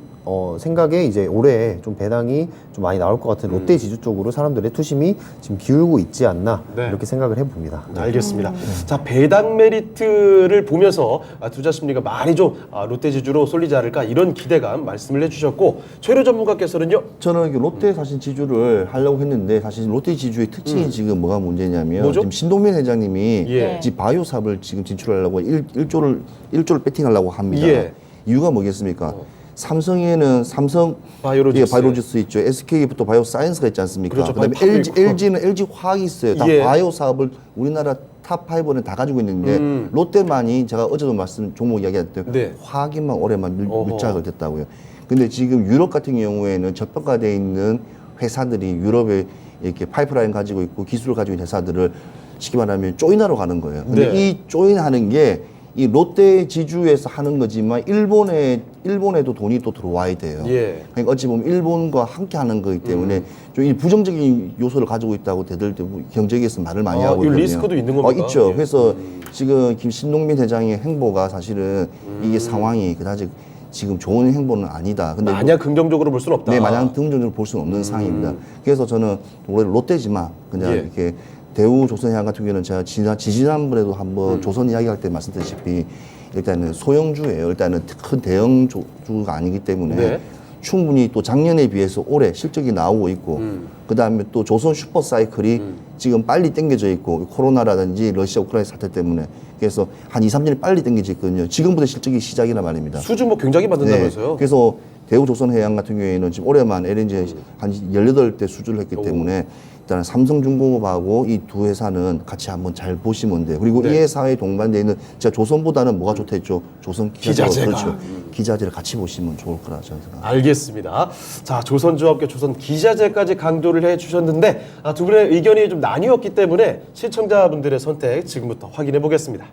생각에 이제 올해 좀 배당이 좀 많이 나올 것 같은 롯데 지주 쪽으로 사람들의 투심이 지금 기울고 있지 않나 네. 이렇게 생각을 해봅니다. 알겠습니다. 자, 배당 메리트를 보면서 투자 심리가 많이 좀 롯데지주로 쏠리지 않을까 이런 기대감 말씀을 해주셨고 최료 전문가께서는요. 저는 이렇게 롯데 사실 지주를 하려고 했는데 사실 롯데 지주의 특징이 지금 뭐가 문제냐면 뭐죠? 지금 신동민 회장님이 예. 지금 바이오 사업을 지금 진출하려고 1조를 배팅하려고 합니다. 예. 이유가 뭐겠습니까? 삼성에는 삼성 바이오로직스. 바이오로직스 있죠. SK부터 바이오 사이언스가 있지 않습니까? 그렇죠. 그다음에 바이오 팝이 있고. LG는 LG 화학이 있어요. 다 예. 바이오 사업을 우리나라 탑 5는 다 가지고 있는데 롯데만이 제가 어제도 종목 이야기했던 네. 화학에만 올해만 어허. 밀착을 됐다고요. 근데 지금 유럽 같은 경우에는 저평가되어 있는 회사들이 유럽에 이렇게 파이프라인 가지고 있고 기술을 가지고 있는 회사들을 쉽게 말하면 조인하러 가는 거예요. 근데 네. 이 조인하는 게 이 롯데 지주에서 하는 거지만 일본에도 돈이 또 들어와야 돼요. 예. 그러니까 어찌 보면 일본과 함께 하는 거기 때문에 좀 이 부정적인 요소를 가지고 있다고 대들 경제계에서 말을 많이 하고 이 있거든요. 리스크도 있는 겁니까? 있죠. 예. 그래서 지금 신동민 회장의 행보가 사실은 이게 상황이 그다지 지금 좋은 행보는 아니다. 근데 마냥 긍정적으로 볼 수는 없다. 네, 마냥 긍정적으로 볼 수는 없는 상황입니다. 그래서 저는 원래 롯데지만 그냥 예. 이렇게 대우 조선해양 같은 경우는 제가 지지난번에도 한번 조선 이야기할 때 말씀드렸다시피 일단은 소형주예요. 일단은 큰 대형 주가 아니기 때문에 네. 충분히 또 작년에 비해서 올해 실적이 나오고 있고 그다음에 또 조선 슈퍼사이클이 지금 빨리 땡겨져 있고 코로나라든지 러시아 우크라이나 사태 때문에 그래서 한 2, 3년이 빨리 땡겨져 있거든요. 지금부터 실적이 시작이란 말입니다. 수주 뭐 굉장히 받는다면서요? 그래서 대우조선해양 같은 경우에는 지금 올해만 LNG 한 18대 수주를 했기 때문에 일단 삼성중공업하고 이 두 회사는 같이 한번 잘 보시면 돼요. 그리고 이 회사에 동반되어 있는 제가 조선보다는 뭐가 좋다 했죠? 조선 기자재가. 그렇죠. 기자재를 같이 보시면 좋을 거라 저는 생각합니다. 알겠습니다. 자, 조선조합계 조선 기자재까지 강조를 해주셨는데 두 분의 의견이 좀 나뉘었기 때문에 시청자분들의 선택 지금부터 확인해 보겠습니다.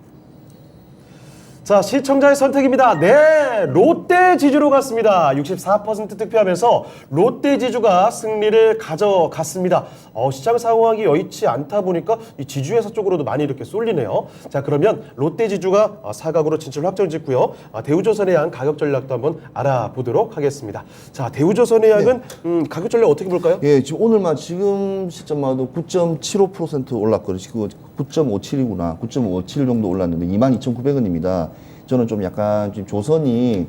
자, 시청자의 선택입니다. 네, 롯데지주로 갔습니다. 64% 득표하면서 롯데지주가 승리를 가져갔습니다. 시장 상황이 여의치 않다 보니까 이 지주회사 쪽으로도 많이 이렇게 쏠리네요. 자, 그러면 롯데지주가 사각으로 진출 확정 짓고요. 대우조선해양 가격 전략도 한번 알아보도록 하겠습니다. 자, 대우조선해양은 가격 전략 어떻게 볼까요? 예, 지금 오늘만 지금 시점마도 9.75% 올랐거든요. 지금 9.57이구나. 9.57 정도 올랐는데 22,900원입니다. 저는 좀 약간 지금 조선이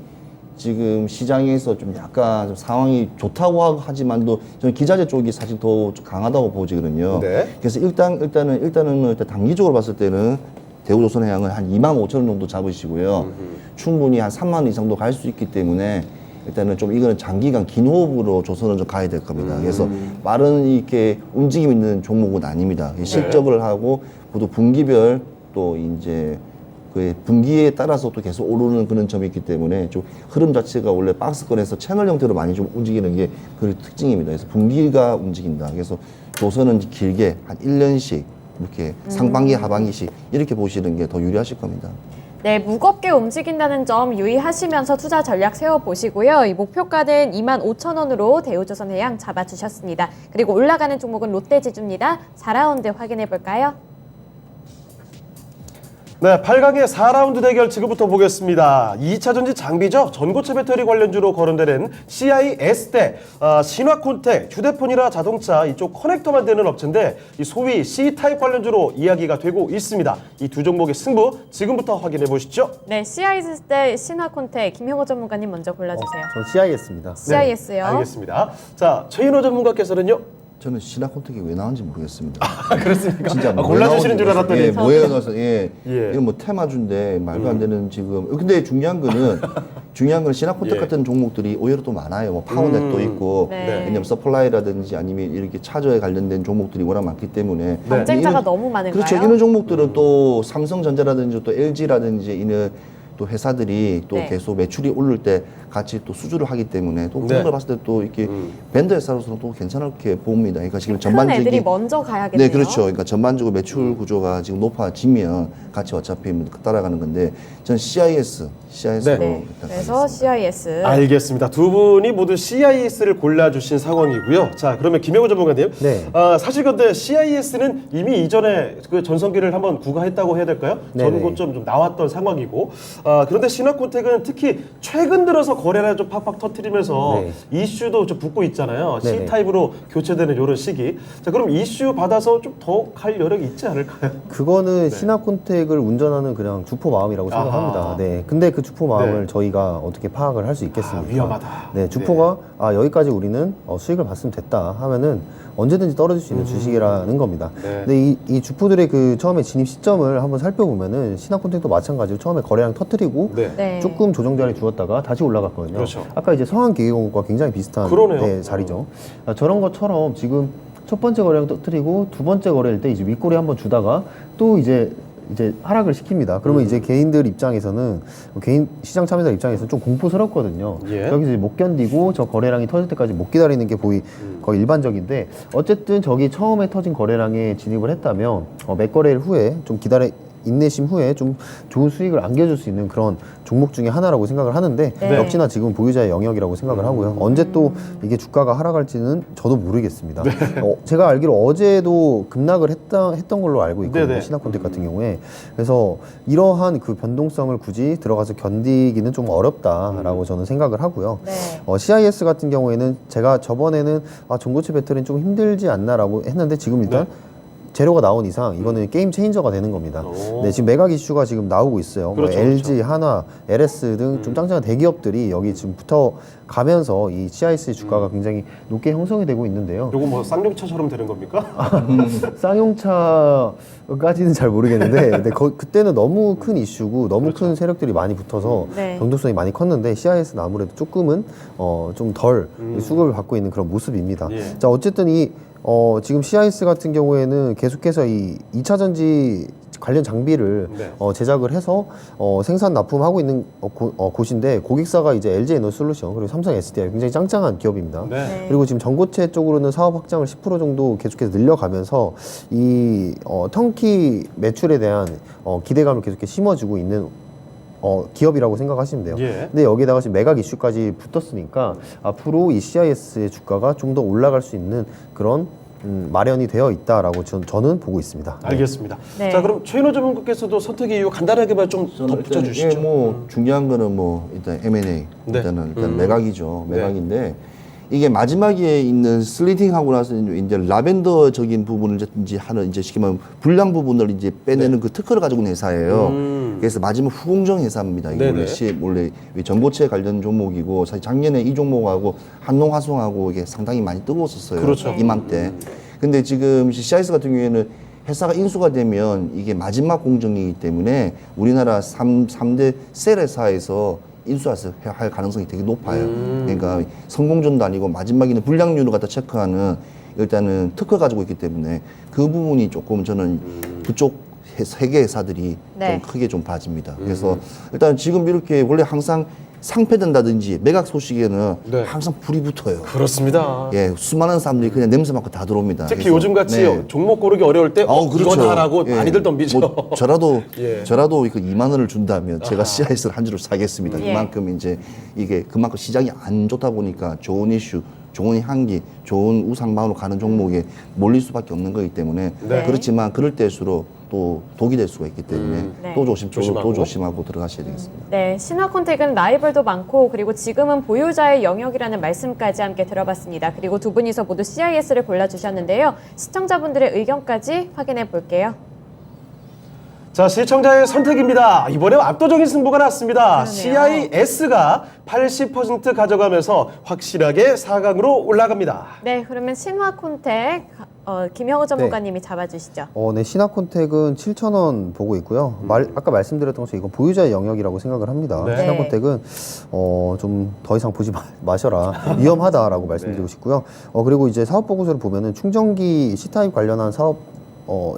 지금 시장에서 좀 약간 좀 상황이 좋다고 하지만도 저는 기자재 쪽이 사실 더 강하다고 보지거든요. 네. 그래서 일단은 단기적으로 봤을 때는 대우조선해양은 한 25,000원 정도 잡으시고요. 충분히 한 3만 원 이상도 갈 수 있기 때문에 일단은 좀 이거는 장기간 긴 호흡으로 조선은 좀 가야 될 겁니다. 그래서 빠른 이렇게 움직임 있는 종목은 아닙니다. 실적을 하고 모두 분기별 또 이제 그 분기에 따라서 또 계속 오르는 그런 점이 있기 때문에 좀 흐름 자체가 원래 박스권에서 채널 형태로 많이 좀 움직이는 게 그 특징입니다. 그래서 분기가 움직인다. 그래서 조선은 길게 한 1년씩 이렇게 상반기 하반기씩 이렇게 보시는 게 더 유리하실 겁니다. 네, 무겁게 움직인다는 점 유의하시면서 투자 전략 세워보시고요. 이 목표가는 25,000원으로 대우조선해양 잡아주셨습니다. 그리고 올라가는 종목은 롯데지주입니다. 4라운드 확인해볼까요? 네, 8강의 4라운드 대결 지금부터 보겠습니다. 2차 전지 장비죠. 전고체 배터리 관련주로 거론되는 CIS 대 신화콘텍, 휴대폰이나 자동차 이쪽 커넥터 만드는 업체인데 이 소위 C타입 관련주로 이야기가 되고 있습니다. 이 두 종목의 승부 지금부터 확인해 보시죠. 네, CIS 대 신화콘텍 김형호 전문가님 먼저 골라주세요. 전 CIS입니다. CIS요. 알겠습니다. 자, 최인호 전문가께서는요. 저는 신화콘텍이 왜 나왔는지 모르겠습니다. 그렇습니까? 진짜 뭐 골라주시는 줄 알았더니. 예, 뭐에 넣어서 예. 예. 이거 뭐 테마주인데 말도 안 되는 지금. 근데 중요한 거는 신화콘텍 예. 같은 종목들이 의외로 또 많아요. 뭐 파워넷도 있고 네. 왜냐면 서플라이라든지 아니면 이렇게 차저에 관련된 종목들이 워낙 많기 때문에 경쟁자가 이런- 너무 많은가요? 그렇죠. 이런 종목들은 또 삼성전자라든지 또 LG라든지 이런 또 회사들이 또 네. 계속 매출이 오를 때 같이 또 수주를 하기 때문에 또 네. 그런 걸 봤을 때 또 이렇게 밴드 회사로서는 또 괜찮게 봅니다. 그러니까 지금 큰 애들이 전반적인 먼저 가야겠네요. 네, 그렇죠. 그러니까 전반적으로 매출 구조가 지금 높아지면 같이 어차피 따라가는 건데 저는 CIS로 네. 네, 그래서 CIS. 알겠습니다. 두 분이 모두 CIS를 골라주신 상황이고요. 자, 그러면 김영호 전문가님. 네. 사실 근데 CIS는 이미 이전에 그 전성기를 한번 구가했다고 해야 될까요? 네네. 전고점 좀 나왔던 상황이고. 그런데 신화콘텍은 특히 최근 들어서 거래를 좀 팍팍 터트리면서 네. 이슈도 좀 붙고 있잖아요. 네네. C타입으로 교체되는 이런 시기. 자, 그럼 이슈 받아서 좀 더 갈 여력이 있지 않을까요? 그거는 신화콘텍을 운전하는 그냥 주포 마음이라고 아하. 생각합니다. 네. 근데 그 주포 마음을 네. 저희가 어떻게 파악을 할 수 있겠습니까? 위험하다. 네, 주포가 여기까지 우리는 수익을 봤으면 됐다 하면은 언제든지 떨어질 수 있는 주식이라는 겁니다. 네. 근데 이 주포들의 그 처음에 진입 시점을 한번 살펴보면은 신화콘텍도 마찬가지로 처음에 거래량 터트리고 네. 네. 조금 조정 자리 주었다가 다시 올라갔거든요. 그렇죠. 아까 이제 성한기계공업과 굉장히 비슷한 그러네요. 네, 자리죠. 저런 것처럼 지금 첫 번째 거래량 터트리고 두 번째 거래일 때 이제 윗꼬리 한번 주다가 또 이제 하락을 시킵니다. 그러면 이제 개인들 입장에서는 개인 시장 참여자 입장에서는 좀 공포스럽거든요. 예. 여기서 이제 못 견디고 저 거래량이 터질 때까지 못 기다리는 게 거의 일반적인데 어쨌든 저기 처음에 터진 거래량에 진입을 했다면 몇 거래일 후에 좀 인내심 후에 좀 좋은 수익을 안겨줄 수 있는 그런 종목 중에 하나라고 생각을 하는데 네. 역시나 지금 보유자의 영역이라고 생각을 하고요. 언제 또 이게 주가가 하락할지는 저도 모르겠습니다. 제가 알기로 어제도 급락을 했던 걸로 알고 있거든요. 네네. 신화콘텍 같은 경우에. 그래서 이러한 그 변동성을 굳이 들어가서 견디기는 좀 어렵다라고 저는 생각을 하고요. 네. CIS 같은 경우에는 제가 저번에는 전고체 배터리는 좀 힘들지 않나라고 했는데 지금 일단 재료가 나온 이상 이거는 게임 체인저가 되는 겁니다. 오. 네, 지금 매각 이슈가 지금 나오고 있어요. 그렇죠, 뭐 LG, 한화, LS 등 좀 짱짱한 대기업들이 여기 지금 붙어 가면서 이 CIS 주가가 굉장히 높게 형성이 되고 있는데요. 요거 뭐 쌍용차처럼 되는 겁니까? 쌍용차까지는 잘 모르겠는데 근데 그때는 너무 큰 이슈고 너무 큰 세력들이 많이 붙어서 네. 변동성이 많이 컸는데 CIS는 아무래도 조금은 좀 덜 수급을 받고 있는 그런 모습입니다. 예. 자, 어쨌든 지금 CIS 같은 경우에는 계속해서 이 2차 전지 관련 장비를 네. 제작을 해서 생산 납품하고 있는 곳인데 고객사가 이제 LG 에너솔루션 그리고 삼성 SDI 굉장히 짱짱한 기업입니다. 네. 그리고 지금 전고체 쪽으로는 사업 확장을 10% 정도 계속해서 늘려가면서 이 턴키 매출에 대한 기대감을 계속해서 심어주고 있는 기업이라고 생각하시면 돼요. 예. 근데 여기다가 지금 매각 이슈까지 붙었으니까 앞으로 이 CIS의 주가가 좀 더 올라갈 수 있는 그런 마련이 되어 있다라고 저는 보고 있습니다. 네. 알겠습니다. 네. 자, 그럼 최인호 전문가께서도 선택 이유 간단하게만 좀 덧붙여 주시죠. 뭐 중요한 거는 뭐 일단 M&A 네. 일단 매각이죠. 매각인데 이게 마지막에 있는 슬리팅 하고 나서 이제 라벤더적인 부분을 이제 하는 이제 쉽게 말하면 불량 부분을 이제 빼내는 그 특허를 가지고 있는 회사예요. 그래서 마지막 후공정 회사입니다. 이게 네네. 원래 전고체 관련 종목이고 사실 작년에 이 종목하고 한농화성하고 이게 상당히 많이 뜨거웠었어요. 그렇죠. 이맘때. 근데 지금 CIS 같은 경우에는 회사가 인수가 되면 이게 마지막 공정이기 때문에 우리나라 3대 셀 회사에서 인수할 가능성이 되게 높아요. 그러니까 성공전도 아니고 마지막에는 불량률을 갖다 체크하는 일단은 특허 가지고 있기 때문에 그 부분이 조금 저는 그쪽 세계 회사들이 네. 좀 크게 좀 봐집니다. 그래서 일단 지금 이렇게 원래 항상 상패된다든지 매각 소식에는 네. 항상 불이 붙어요. 그렇습니다. 예, 수많은 사람들이 그냥 냄새 맡고 다 들어옵니다. 특히 그래서, 요즘 같이 네. 종목 고르기 어려울 때 이거다라고 예. 많이들 덤비죠. 뭐 저라도 예. 저라도 그 2만 원을 준다면 제가 CIS를 한 주를 사겠습니다. 예. 그만큼 이제 이게 그만큼 시장이 안 좋다 보니까 좋은 이슈, 좋은 향기, 좋은 우상방으로 가는 종목에 몰릴 수밖에 없는 거기 때문에 네. 그렇지만 그럴 때일수록 또 독이 될 수가 있기 때문에 네. 또 조심하고. 조심하고 들어가셔야 되겠습니다. 네, 신화콘텍은 라이벌도 많고 그리고 지금은 보유자의 영역이라는 말씀까지 함께 들어봤습니다. 그리고 두 분이서 모두 CIS를 골라주셨는데요. 시청자분들의 의견까지 확인해 볼게요. 자, 시청자의 선택입니다. 이번에 압도적인 승부가 났습니다. 그러네요. CIS가 80% 가져가면서 확실하게 4강으로 올라갑니다. 네, 그러면 신화콘텍 김영호 전문가님이 잡아주시죠. 네, 신화콘텍은 7,000원 보고 있고요. 아까 말씀드렸던 것처럼 이건 보유자의 영역이라고 생각을 합니다. 네. 신화콘텍은 좀 더 이상 보지 마셔라. 위험하다라고 말씀드리고 싶고요. 그리고 이제 사업 보고서를 보면은 충전기 C타입 관련한 사업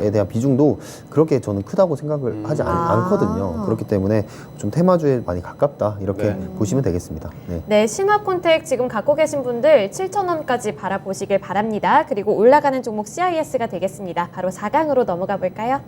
에 대한 비중도 그렇게 저는 크다고 생각을 하지 않거든요. 그렇기 때문에 좀 테마주에 많이 가깝다 이렇게 네. 보시면 되겠습니다. 네. 네, 신화콘텍 지금 갖고 계신 분들 7,000원까지 바라보시길 바랍니다. 그리고 올라가는 종목 CIS가 되겠습니다. 바로 4강으로 넘어가 볼까요?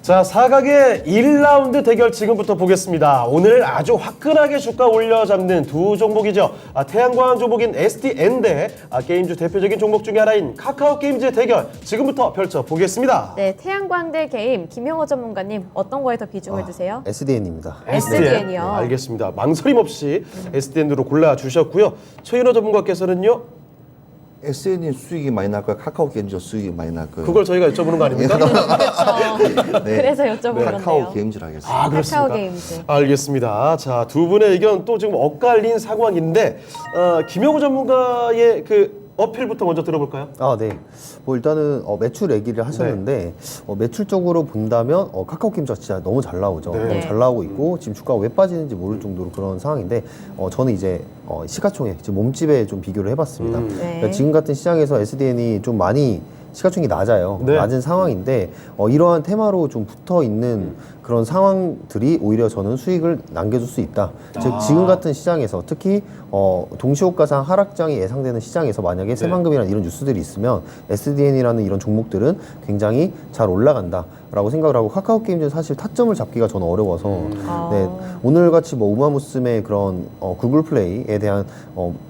자, 4강의 1라운드 대결 지금부터 보겠습니다. 오늘 아주 화끈하게 주가 올려잡는 두 종목이죠. 태양광 종목인 SDN 대 게임주 대표적인 종목 중에 하나인 카카오게임즈의 대결 지금부터 펼쳐보겠습니다. 네, 태양광대 게임 김영호 전문가님 어떤 거에 더 비중을 두세요? SDN입니다. SDN 이요. 네, 알겠습니다. 망설임 없이 SDN으로 골라주셨고요. 최인호 전문가께서는요. SN이 수익이 많이 날까요? 카카오 게임즈 수익이 많이 날까요? 그걸 저희가 여쭤보는 거 아닙니까? 그렇죠. 네. 그래서 여쭤본 카카오 건데요. 게임즈를 하겠습니다. 아, 그렇습니까? 카카오게임즈. 알겠습니다. 자, 두 분의 의견 또 지금 엇갈린 상황인데 김영우 전문가의 그 어필부터 먼저 들어볼까요? 네. 뭐 일단은 매출 얘기를 하셨는데 매출적으로 본다면 카카오게임즈가 진짜 너무 잘 나오죠. 네. 너무 잘 나오고 있고 지금 주가가 왜 빠지는지 모를 정도로 그런 상황인데 저는 이제 시가총액 지금 몸집에 좀 비교를 해봤습니다. 네. 그러니까 지금 같은 시장에서 SDN이 좀 많이 시가총액이 낮아요. 네. 낮은 상황인데 이러한 테마로 좀 붙어 있는 그런 상황들이 오히려 저는 수익을 남겨줄 수 있다. 즉 지금 같은 시장에서 특히 동시호가상 하락장이 예상되는 시장에서 만약에 새만금이라는 이런 뉴스들이 있으면 SDN이라는 이런 종목들은 굉장히 잘 올라간다라고 생각을 하고 카카오게임즈는 사실 타점을 잡기가 저는 어려워서 네, 오늘같이 뭐 우마무스메의 그런 구글 플레이에 대한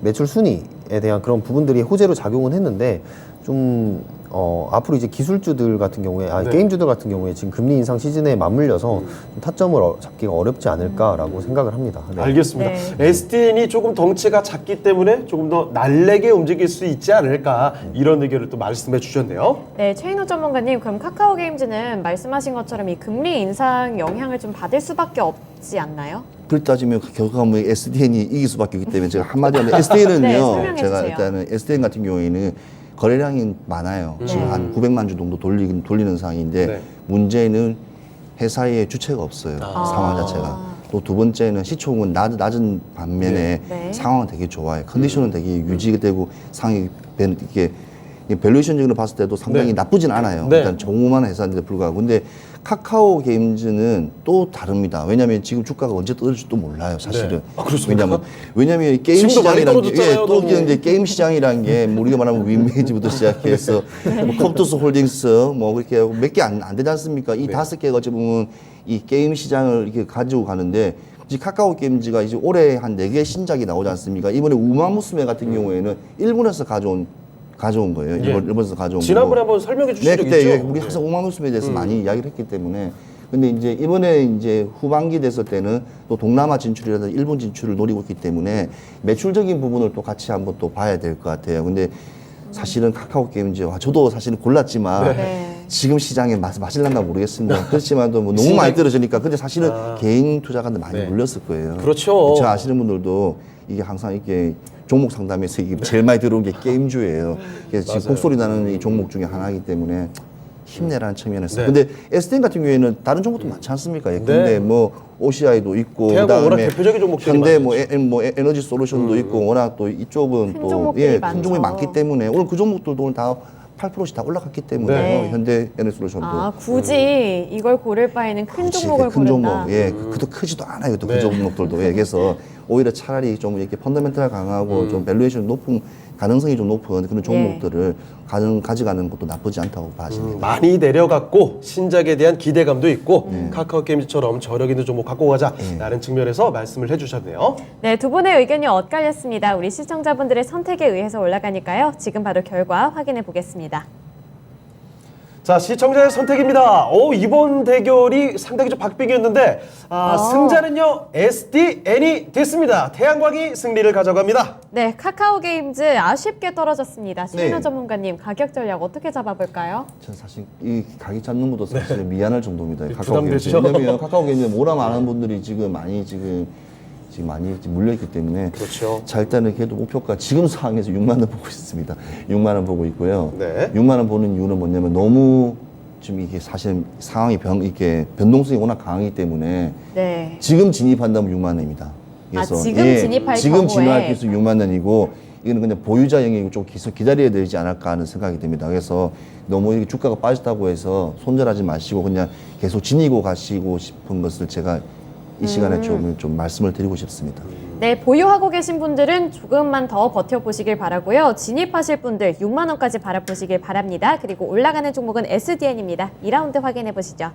매출 순위에 대한 그런 부분들이 호재로 작용은 했는데 좀 앞으로 이제 기술주들 같은 경우에, 네. 게임주들 같은 경우에 지금 금리 인상 시즌에 맞물려서 좀 타점을 잡기가 어렵지 않을까라고 생각을 합니다. 네. 알겠습니다. 네. SDN이 조금 덩치가 작기 때문에 조금 더 날래게 움직일 수 있지 않을까 이런 의견을 또 말씀해 주셨네요. 네, 최인호 전문가님, 그럼 카카오 게임즈는 말씀하신 것처럼 이 금리 인상 영향을 좀 받을 수밖에 없지 않나요? 그렇게 따지면 결과가 뭐 SDN이 이길 수밖에 없기 때문에 제가 한마디 하면 SDN은요. 네, 설명해 제가 주세요. 일단은 SDN 같은 경우에는 거래량이 많아요. 지금 한 900만 주 정도 돌리는 상황인데 네. 문제는 회사의 주체가 없어요. 상황 자체가. 또 두 번째는 시총은 낮은 반면에 네. 상황은 되게 좋아요. 컨디션은 되게 유지되고 상황이 이게 밸류에이션적으로 봤을 때도 상당히 네. 나쁘진 않아요. 네. 일단 조그마한 회사인데 불구하고. 근데 카카오 게임즈는 또 다릅니다. 왜냐하면 지금 주가가 언제 떨어질지도 몰라요, 사실은. 네. 아, 그렇습니까? 왜냐하면 이 게임 지금도 많이 시장이라는 게 떨어졌잖아요, 또 너무. 이제 게임 시장이라는 게 우리가 말하면 윈메이지부터 시작해서 뭐 컵투스 홀딩스 뭐 그렇게 하고 몇 개 안 되지 않습니까? 이 네. 5개가 어찌 보면 이 게임 시장을 이렇게 가지고 가는데 이제 카카오 게임즈가 이제 올해 한 4개 신작이 나오지 않습니까? 이번에 우마무스메 같은 경우에는 일본에서 가져온 거예요. 예. 일본에서 가져온 지난번에 거고. 한번 설명해 주신 네, 적 그때 있죠? 우리 항상 우마무스메에 대해서 많이 이야기를 했기 때문에. 근데 이제 이번에 이제 후반기 됐을 때는 또 동남아 진출이라든지 일본 진출을 노리고 있기 때문에 매출적인 부분을 또 같이 한번 또 봐야 될 것 같아요. 근데 사실은 카카오 게임즈, 저도 사실은 골랐지만 네. 지금 시장에 맞을란가 모르겠습니다. 그렇지만도 뭐 너무 많이 떨어지니까. 근데 사실은 개인 투자가들 많이 네. 몰렸을 거예요. 그렇죠. 저 아시는 분들도 이게 항상 이게 종목 상담에서 이게 제일 많이 들어온 게 게임주예요. 그래서 지금 맞아요. 곡소리 나는 이 종목 중에 하나이기 때문에 힘내라는 측면에서. 네. 근데 SDN 같은 경우에는 다른 종목도 많지 않습니까? 근데 뭐 OCI도 있고, 대학은 워낙 그다음에 대표적인 종목들이 현대 많죠. 뭐 에너지 솔루션도 있고, 워낙 또 이쪽은 큰 또 종목들이 큰 많죠. 종목이 많기 때문에 오늘 그 종목들도 오늘 다 8%씩 다 올라갔기 때문에 네. 현대 에너지 솔루션도. 아, 굳이 이걸 고를 바에는 큰 그렇지, 종목을 큰 고른다. 종목, 예, 그도 크지도 않아요, 또 네. 그 종목들도. 예, 그래서 오히려 차라리 좀 이렇게 펀더멘탈 강하고 좀 밸류에이션 높은 가능성이 좀 높은 그런 종목들을 가져가는 것도 나쁘지 않다고 봐집니다. 많이 내려갔고 신작에 대한 기대감도 있고 카카오 게임즈처럼 저력 있는 종목 갖고 가자라는 측면에서 말씀을 해주셨네요. 네, 두 분의 의견이 엇갈렸습니다. 우리 시청자분들의 선택에 의해서 올라가니까요. 지금 바로 결과 확인해 보겠습니다. 자, 시청자의 선택입니다. 이번 대결이 상당히 좀 박빙이었는데 승자는요 SDN이 됐습니다. 태양광이 승리를 가져갑니다. 네, 카카오 게임즈 아쉽게 떨어졌습니다. 신인호 네. 전문가님, 가격 전략 어떻게 잡아볼까요? 전 사실 이 가게 잡는 것도 사실 미안할 정도입니다. 카카오 부담되죠? 게임즈. 왜냐면 카카오 게임즈 모라 많은 분들이 지금 많이 물려있기 때문에. 그렇죠. 자, 일단은 그래도 목표가 지금 상황에서 6만 원 보고 있습니다. 6만 원 보고 있고요. 네. 6만 원 보는 이유는 뭐냐면 너무 지금 이게 사실 상황이 이게 변동성이 워낙 강하기 때문에 네. 지금 진입한다면 6만 원입니다. 지금 진입할 지금 경우에. 진입할 수 6만 원이고 이거는 그냥 보유자 영역이 좀 계속 기다려야 되지 않을까 하는 생각이 듭니다. 그래서 너무 이게 주가가 빠졌다고 해서 손절하지 마시고 그냥 계속 지니고 가시고 싶은 것을 제가 이 시간에 좀 말씀을 드리고 싶습니다. 네, 보유하고 계신 분들은 조금만 더 버텨보시길 바라고요. 진입하실 분들 6만 원까지 바라보시길 바랍니다. 그리고 올라가는 종목은 SDN입니다. 2라운드 확인해 보시죠.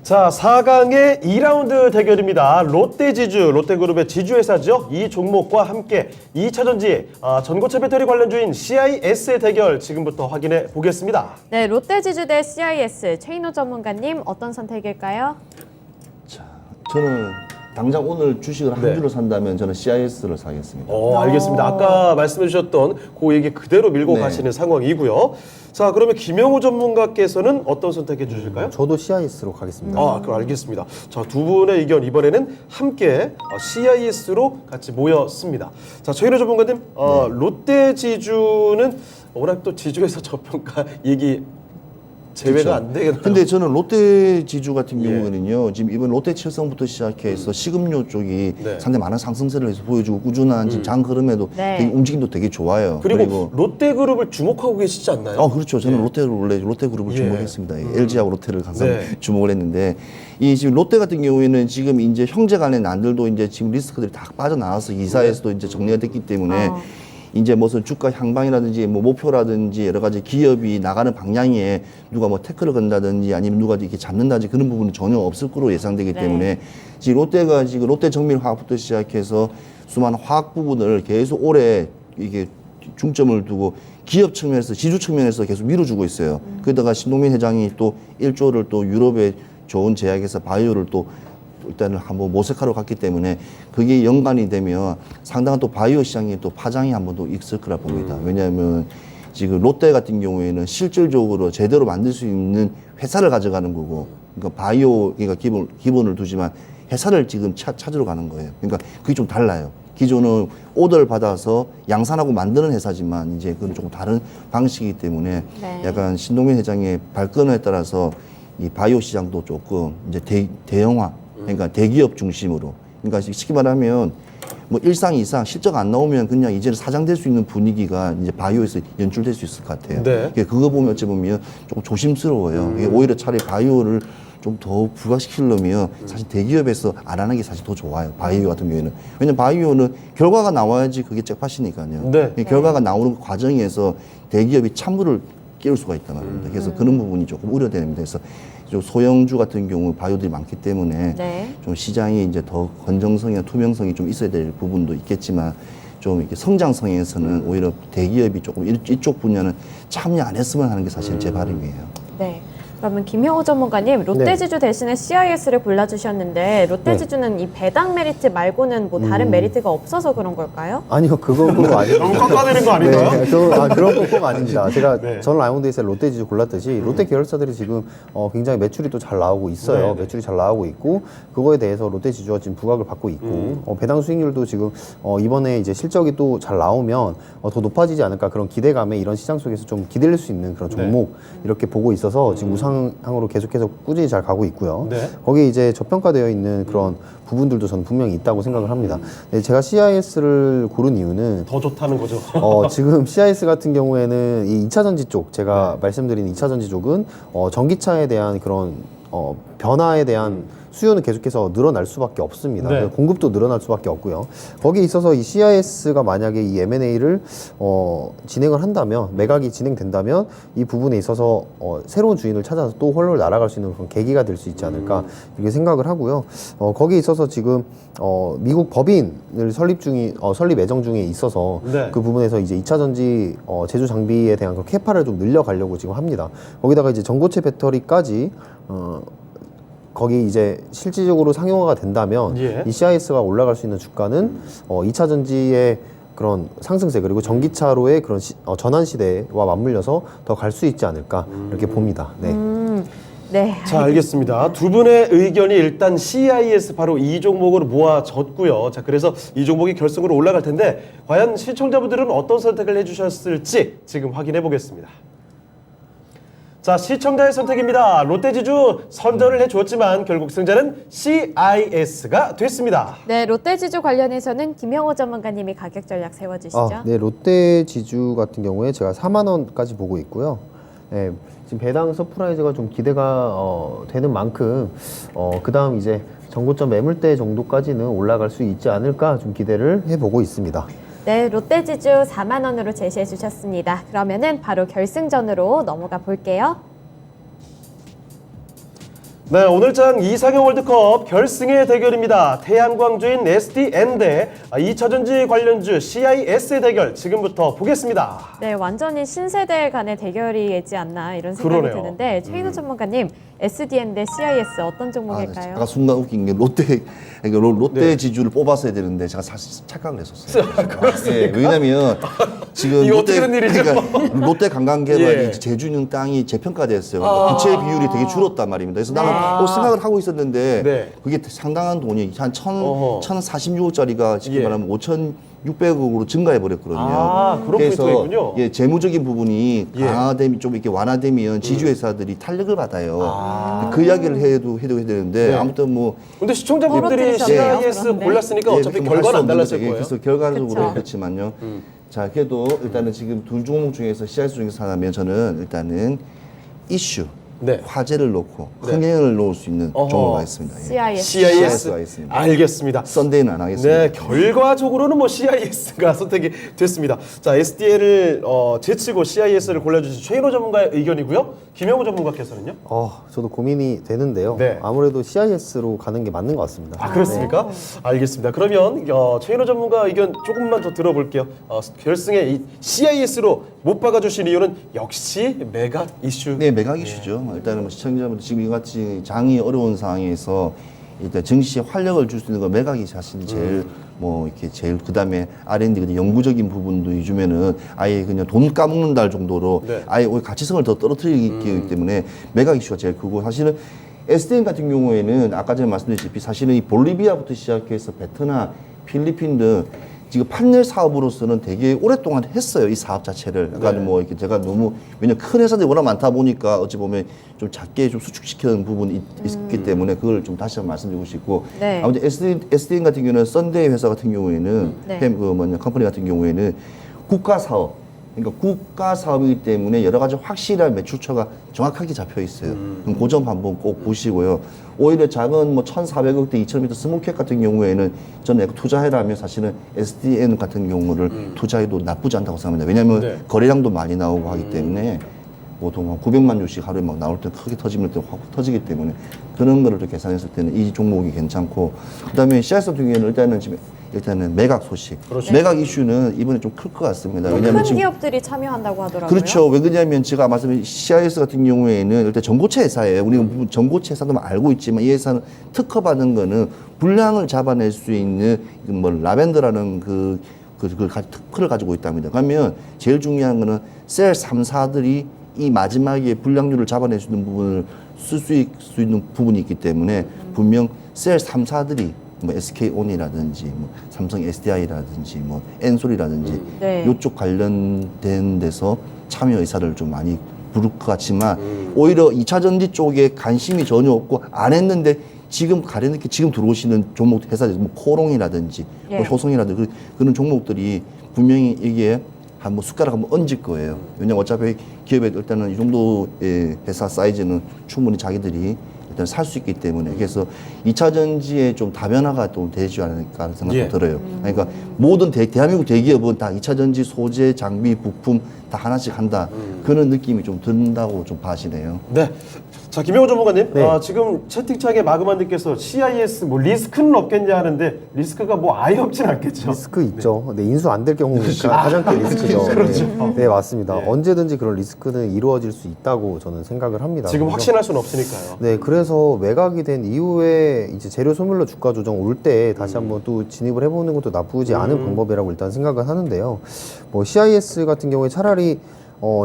자, 4강의 2라운드 대결입니다. 롯데지주, 롯데그룹의 지주회사죠. 이 종목과 함께 2차전지 전고체 배터리 관련주인 CIS의 대결 지금부터 확인해 보겠습니다. 네, 롯데지주 대 CIS, 최인호 전문가님 어떤 선택일까요? 자, 저는 당장 오늘 주식을 한 네. 주를 산다면 저는 CIS를 사겠습니다. 알겠습니다. 아까 말씀해 주셨던 그 얘기 그대로 밀고 네. 가시는 상황이고요. 자, 그러면 김영우 전문가께서는 어떤 선택해 주실까요? 저도 CIS로 가겠습니다. 그럼 알겠습니다. 자, 두 분의 의견 이번에는 함께 CIS로 같이 모였습니다. 자, 최인호 전문가님, 롯데지주는 워낙 또 지주에서 저평가 얘기 제외가 그렇죠. 안 되겠네요. 근데 저는 롯데 지주 같은 예. 경우에는요, 지금 이번 롯데 칠성부터 시작해서 식음료 쪽이 네. 상당히 많은 상승세를 해서 보여주고 꾸준한 지금 장 흐름에도 네. 되게 움직임도 되게 좋아요. 그리고 롯데그룹을 주목하고 계시지 않나요? 그렇죠. 저는 예. 롯데그룹을 예. 주목했습니다. LG하고 롯데를 항상 네. 주목을 했는데, 이 지금 롯데 같은 경우에는 지금 이제 형제 간의 난들도 이제 지금 리스크들이 다 빠져나와서 이사에서도 이제 정리가 됐기 때문에 이제 무슨 주가 향방이라든지 뭐 목표라든지 여러 가지 기업이 나가는 방향에 누가 뭐 태클을 건다든지 아니면 누가 이렇게 잡는다든지 그런 부분은 전혀 없을 거로 예상되기 네. 때문에 지금 롯데가 지금 롯데 정밀 화학부터 시작해서 수많은 화학 부분을 계속 올해 이게 중점을 두고 기업 측면에서 지주 측면에서 계속 밀어주고 있어요. 그러다가 신동민 회장이 또 1조를 또 유럽에 좋은 제약에서 바이오를 또 일단은 한번 모색하러 갔기 때문에 그게 연관이 되면 상당한 또 바이오 시장에 또 파장이 한 번 더 있을 거라 봅니다. 왜냐하면 지금 롯데 같은 경우에는 실질적으로 제대로 만들 수 있는 회사를 가져가는 거고, 그러니까 바이오 그러니까 기본을 두지만 회사를 지금 찾으러 가는 거예요. 그러니까 그게 좀 달라요. 기존은 오더를 받아서 양산하고 만드는 회사지만 이제 그건 조금 다른 방식이기 때문에 네. 약간 신동민 회장의 발끈에 따라서 이 바이오 시장도 조금 이제 대형화, 그러니까 대기업 중심으로, 그러니까 쉽게 말하면 뭐 일상 이상 실적 안 나오면 그냥 이제는 사장될 수 있는 분위기가 이제 바이오에서 연출될 수 있을 것 같아요. 네. 그거 보면 어찌 보면 조금 조심스러워요. 이게 오히려 차라리 바이오를 좀 더 부각시키려면 사실 대기업에서 안 하는 게 사실 더 좋아요. 바이오 같은 경우에는. 왜냐면 바이오는 결과가 나와야지 그게 잭팟이니까요. 네. 결과가 나오는 과정에서 대기업이 찬물을 끼울 수가 있단 말입니다. 그래서 그런 부분이 조금 우려됩니다. 그래서 좀 소형주 같은 경우 바이오들이 많기 때문에 네. 좀 시장이 이제 더 건정성이나 투명성이 좀 있어야 될 부분도 있겠지만 좀 이렇게 성장성에서는 오히려 대기업이 조금 이쪽 분야는 참여 안 했으면 하는 게 사실 제 바람이에요. 네. 그러면 김영호 전문가님, 롯데지주 대신에 CIS를 골라주셨는데 롯데지주는 이 배당 메리트 말고는 뭐 다른 메리트가 없어서 그런 걸까요? 아니요, 그건 꼭 아니에요. 너무 깎아내는 거 아닌가요? 네, 그런 건 꼭 아닙니다. 제가 네. 저는 라이온드에서 롯데지주 골랐듯이 롯데 계열사들이 지금 굉장히 매출이 또 잘 나오고 있어요. 네. 매출이 잘 나오고 있고 그거에 대해서 롯데지주가 지금 부각을 받고 있고 배당 수익률도 지금 이번에 이제 실적이 또 잘 나오면 더 높아지지 않을까 그런 기대감에 이런 시장 속에서 좀 기댈 수 있는 그런 종목 이렇게 보고 있어서 지금 우상향으로 계속해서 꾸준히 잘 가고 있고요. 네. 거기에 이제 저평가되어 있는 그런 부분들도 저는 분명히 있다고 생각을 합니다. 네, 제가 CIS를 고른 이유는 더 좋다는 거죠. 지금 CIS 같은 경우에는 이 2차 전지 쪽, 제가 말씀드린 2차 전지 쪽은 전기차에 대한 그런 변화에 대한 수요는 계속해서 늘어날 수밖에 없습니다. 네. 공급도 늘어날 수밖에 없고요. 거기에 있어서 이 CIS가 만약에 이 M&A를 진행을 한다면, 매각이 진행된다면 이 부분에 있어서 새로운 주인을 찾아서 또 홀로 날아갈 수 있는 그런 계기가 될 수 있지 않을까 이렇게 생각을 하고요. 거기에 있어서 지금 미국 법인을 설립 예정 중에 있어서 네. 그 부분에서 이제 2차 전지 제조 장비에 대한 그 캐파를 좀 늘려가려고 지금 합니다. 거기다가 이제 전고체 배터리까지 거기 이제 실질적으로 상용화가 된다면 예. 이 CIS가 올라갈 수 있는 주가는 2차 전지의 그런 상승세 그리고 전기차로의 그런 전환 시대와 맞물려서 더 갈 수 있지 않을까 이렇게 봅니다. 네. 네. 자, 알겠습니다. 두 분의 의견이 일단 CIS 바로 이 종목으로 모아졌고요. 자, 그래서 이 종목이 결승으로 올라갈 텐데 과연 시청자분들은 어떤 선택을 해주셨을지 지금 확인해 보겠습니다. 자, 시청자의 선택입니다. 롯데지주 선전을 해주었지만 결국 승자는 CIS가 됐습니다. 네, 롯데지주 관련해서는 김영호 전문가님이 가격 전략 세워주시죠. 네, 롯데지주 같은 경우에 제가 4만 원까지 보고 있고요. 네, 지금 배당 서프라이즈가 좀 기대가 되는 만큼 그다음 이제 정고점 매물대 정도까지는 올라갈 수 있지 않을까 좀 기대를 해보고 있습니다. 네, 롯데지주 4만 원으로 제시해 주셨습니다. 그러면은 바로 결승전으로 넘어가 볼게요. 네, 오늘장 이상형 월드컵 결승의 대결입니다. 태양광주인 SDN 대 2차전지 관련주 CIS의 대결 지금부터 보겠습니다. 네, 완전히 신세대 간의 대결이지 않나 이런 생각이 그러네요. 드는데 최인호 전문가님, SDN 대 CIS 어떤 종목일까요? 제가 순간 웃긴 게 롯데 지주를 뽑았어야 되는데 제가 사실 착각을 했었어요. 네, 왜냐면 지금 이거 어떻게 된 일이죠? 그러니까 롯데 관광개발이 예. 제주 있는 땅이 재평가됐어요. 그러니까 부채 비율이 되게 줄었단 말입니다. 그래서 나는 생각을 하고 있었는데 네. 그게 상당한 돈이 한 어허. 1,046억짜리가 쉽게 예. 말하면 5,600억으로 증가해 버렸거든요. 아, 그런 그래서 포인트가 있군요. 예, 재무적인 부분이 예. 강화되면 좀 이렇게 완화되면 지주회사들이 탄력을 받아요. 그 이야기를 해도 해야 되는데 네. 아무튼 뭐 근데 시청자분들이 떨어뜨리셨네요, CIS 그런데. 골랐으니까 예, 어차피 좀 결과는 할수 안 없는 달랐을 거죠. 예, 거예요. 그래서 결과적으로 그쵸. 그렇지만요. 자, 그래도 일단은 지금 두 종목 중에서 CIS 중에서 하나면 저는 일단은 이슈. 네. 화재를 놓고 네. 흥행을 놓을 수 있는 어허. 종목가 있습니다. 예. CIS. CIS가 있습니다. 알겠습니다. 썬데이는 안 하겠습니다. 네, 결과적으로는 뭐 CIS가 선택이 됐습니다. 자, SDN을 제치고 CIS를 골라주신 최인호 전문가의 의견이고요. 김영우 전문가께서는요? 저도 고민이 되는데요. 네. 아무래도 CIS로 가는 게 맞는 것 같습니다. 아, 그렇습니까? 알겠습니다. 그러면 최인호 전문가 의견 조금만 더 들어볼게요. 결승에 이 CIS로 못 박아주신 이유는 역시 매각 이슈. 네, 매각 이슈죠. 일단은 뭐 시청자분들 지금 이같이 장이 어려운 상황에서 일단 증시에 활력을 줄 수 있는 거 매각이 사실 제일 뭐 이렇게 제일 그다음에 R&D 연구적인 부분도 요즘에는 아예 그냥 돈 까먹는다 할 정도로 네. 아예 오히려 가치성을 더 떨어뜨리기 때문에 매각 이슈가 제일 크고 사실은 SDN 같은 경우에는 아까 전에 말씀드렸다시피 사실은 이 볼리비아부터 시작해서 베트남, 필리핀 등 지금 판넬 사업으로서는 되게 오랫동안 했어요. 이 사업 자체를. 약간 네. 뭐 이렇게 제가 너무 왜냐면 큰 회사들이 워낙 많다 보니까 어찌 보면 좀 작게 좀 수축시키는 부분이 있기 때문에 그걸 좀 다시 한번 말씀드리고 싶고 네. 아무튼 SDN 같은 경우는 썬데이 회사 같은 경우에는 네. 컴퍼니 같은 경우에는 국가 사업 그러니까 국가 사업이기 때문에 여러 가지 확실한 매출처가 정확하게 잡혀 있어요. 그럼 그 점 한번 꼭 보시고요. 오히려 작은 뭐 1,400억대, 2,000m 스몰캡 같은 경우에는 저는 투자해라면 사실은 SDN 같은 경우를 투자해도 나쁘지 않다고 생각합니다. 왜냐하면 네. 거래량도 많이 나오고 하기 때문에 보통 한 900만 주씩 하루에 막 나올 때 크게 터지면 또 확 터지기 때문에 그런 거를 좀 계산했을 때는 이 종목이 괜찮고 그다음에 CIS 같은 경우에는 일단은 매각 소식. 그렇죠. 매각 이슈는 이번에 좀 클 것 같습니다. 큰 왜냐하면 지금 기업들이 참여한다고 하더라고요. 그렇죠. 왜 그러냐면 제가 말씀드린 CIS 같은 경우에는 일단 전고체 회사예요. 우리가 전고체 회사도 알고 있지만 이 회사는 특허받은 거는 분량을 잡아낼 수 있는 뭐 라벤더라는 그걸 특허를 가지고 있답니다. 그러면 제일 중요한 거는 셀 3사들이 이 마지막에 분량률을 잡아낼 수 있는 부분을 쓸 수 있는 부분이 있기 때문에 분명 셀 3사들이 뭐 SK온이라든지 뭐 삼성 SDI라든지 뭐 엔솔이라든지 네. 이쪽 관련된 데서 참여 의사를 좀 많이 부를 것 같지만 오히려 2차 전지 쪽에 관심이 전혀 없고 안 했는데 지금 가려놓게 지금 들어오시는 종목 회사들 뭐 코롱이라든지 예. 뭐 효성이라든지 그런 종목들이 분명히 이게 한번 숟가락 한번 얹을 거예요. 왜냐면 어차피 기업에 일단은 이 정도의 회사 사이즈는 충분히 자기들이 일단 살 수 있기 때문에 그래서 2차 전지에 좀 다변화가 좀 되지 않을까 하는 생각도 예. 들어요. 그러니까 모든 대한민국 대기업은 다 2차 전지 소재, 장비, 부품 다 하나씩 한다. 그런 느낌이 좀 든다고 좀 봐지네요. 네. 자, 김영우 전문가님. 네. 지금 채팅창에 마그만님께서 CIS 뭐 리스크는 없겠냐 하는데 리스크가 뭐 아예 없진 않겠죠. 리스크 있죠. 네, 인수 안 될 경우가 가장 큰 리스크죠. 그렇죠. 네, 네, 맞습니다. 예. 언제든지 그런 리스크는 이루어질 수 있다고 저는 생각을 합니다. 지금 그래서- 확신할 수는 없으니까요. 네, 그래서 매각이 된 이후에 이제 재료 소멸로 주가 조정 올 때 다시 한번 또 진입을 해보는 것도 나쁘지 않은 방법이라고 일단 생각을 하는데요. 뭐 CIS 같은 경우에 차라리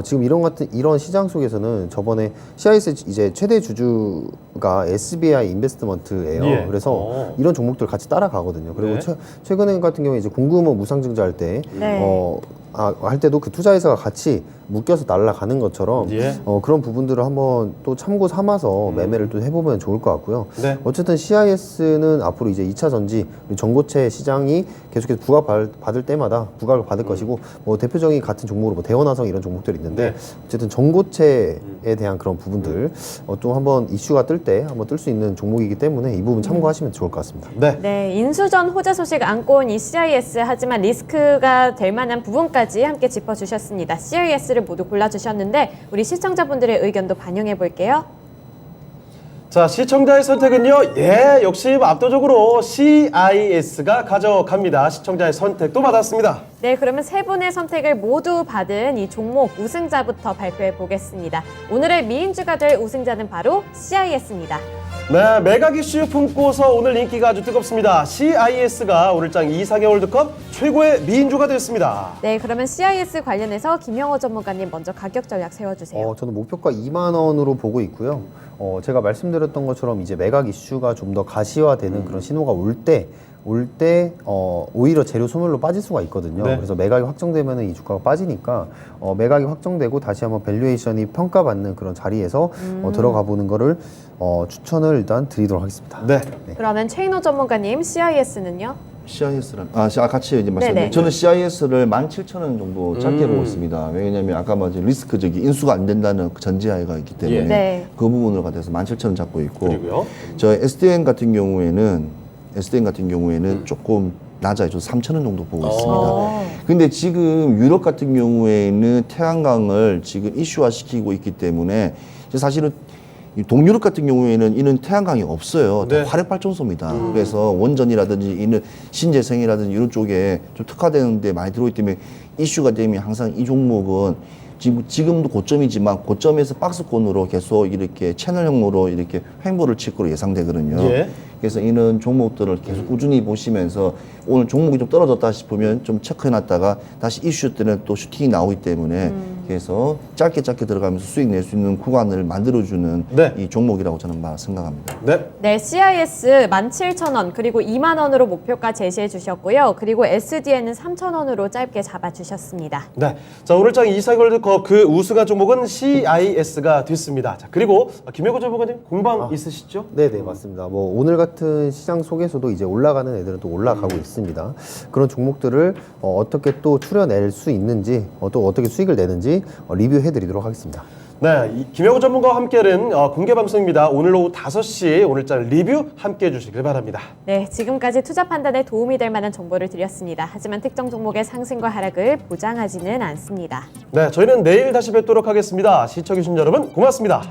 지금 이런 시장 속에서는 저번에 CIS 이제 최대 주주가 SBI 인베스트먼트예요. 예. 그래서 이런 종목들 같이 따라가거든요. 그리고 네. 최근에 같은 경우에 이제 공구모 무상증자 할 때, 네. 할 때도 그 투자회사가 같이 묶여서 날아가는 것처럼 예. 그런 부분들을 한번 또 참고 삼아서 매매를 또 해보면 좋을 것 같고요. 네. 어쨌든 CIS는 앞으로 이제 2차 전지 전고체 시장이 계속해서 부각받을 때마다 부각을 받을 것이고 뭐 대표적인 같은 종목으로 뭐 대원화성 이런 종목들이 있는데 네. 어쨌든 전고체에 대한 그런 부분들 또 한번 이슈가 뜰 때 한번 뜰 수 있는 종목이기 때문에 이 부분 참고하시면 좋을 것 같습니다. 네. 네, 인수전 호재 소식 안고 온 이 CIS 하지만 리스크가 될 만한 부분까지 함께 짚어주셨습니다. CIS를 모두 골라주셨는데 우리 시청자분들의 의견도 반영해 볼게요. 자, 시청자의 선택은요. 예, 역시 압도적으로 CIS가 가져갑니다. 시청자의 선택도 받았습니다. 네, 그러면 세 분의 선택을 모두 받은 이 종목 우승자부터 발표해 보겠습니다. 오늘의 미인주가 될 우승자는 바로 CIS입니다. 네, 매각 이슈 품고서 오늘 인기가 아주 뜨겁습니다. CIS가 오늘장 이상의 월드컵 최고의 미인주가 됐습니다. 네, 그러면 CIS 관련해서 김영호 전문가님 먼저 가격 전략 세워주세요. 저는 목표가 2만 원으로 보고 있고요. 제가 말씀드렸던 것처럼 이제 매각 이슈가 좀 더 가시화되는 그런 신호가 올 때 오히려 재료 소멸로 빠질 수가 있거든요. 네. 그래서 매각이 확정되면 이 주가가 빠지니까 매각이 확정되고 다시 한번 밸류에이션이 평가받는 그런 자리에서 들어가 보는 거를 추천을 일단 드리도록 하겠습니다. 네. 그러면 최인호 전문가님 CIS는요? CIS랑 같이 이제 말씀드린 네네. 저는 CIS를 17,000원 정도 짧게 보고 있습니다. 왜냐하면 아까 말씀 리스크적인 인수가 안 된다는 그 전제하에가 있기 때문에 예. 네. 그 부분을 갖다서 17,000원 잡고 있고 그리고요. 저 SDN 같은 경우에는 조금 낮아요. 저 3,000원 정도 보고 있습니다. 근데 지금 유럽 같은 경우에는 태양광을 지금 이슈화 시키고 있기 때문에 이제 사실은 이 동유럽 같은 경우에는 이는 태양광이 없어요. 네. 다 화력 발전소입니다. 그래서 원전이라든지 이는 신재생이라든지 이런 쪽에 좀 특화되는 데 많이 들어오기 때문에 이슈가 되면 항상 이 종목은 지금도 고점이지만 고점에서 박스권으로 계속 이렇게 채널형으로 이렇게 횡보를 칠 거로 예상되거든요. 예. 그래서 이런 종목들을 계속 꾸준히 보시면서 오늘 종목이 좀 떨어졌다 싶으면 좀 체크해놨다가 다시 이슈 때는 또 슈팅이 나오기 때문에 그래서 짧게 들어가면서 수익 낼 수 있는 구간을 만들어주는 네. 이 종목이라고 저는 생각합니다. 네. 네, CIS 17,000원 그리고 2만 원으로 목표가 제시해 주셨고요. 그리고 SDN은 3,000원으로 짧게 잡아 주셨습니다. 네. 자, 오늘장 이사이월드컵 그 우승한 종목은 CIS가 됐습니다. 자, 그리고 김영호 전문가님 공방 있으시죠? 네네 맞습니다. 뭐 오늘 같은 시장 속에서도 이제 올라가는 애들은 또 올라가고 있습니다. 그런 종목들을 어떻게 또 추려낼 수 있는지 또 어떻게 수익을 내는지 리뷰해드리도록 하겠습니다. 네, 김영호 전문가와 함께하는 공개 방송입니다. 오늘 오후 5시 오늘장 리뷰 함께 해주시길 바랍니다. 네, 지금까지 투자 판단에 도움이 될 만한 정보를 드렸습니다. 하지만 특정 종목의 상승과 하락을 보장하지는 않습니다. 네, 저희는 내일 다시 뵙도록 하겠습니다. 시청해주신 여러분 고맙습니다.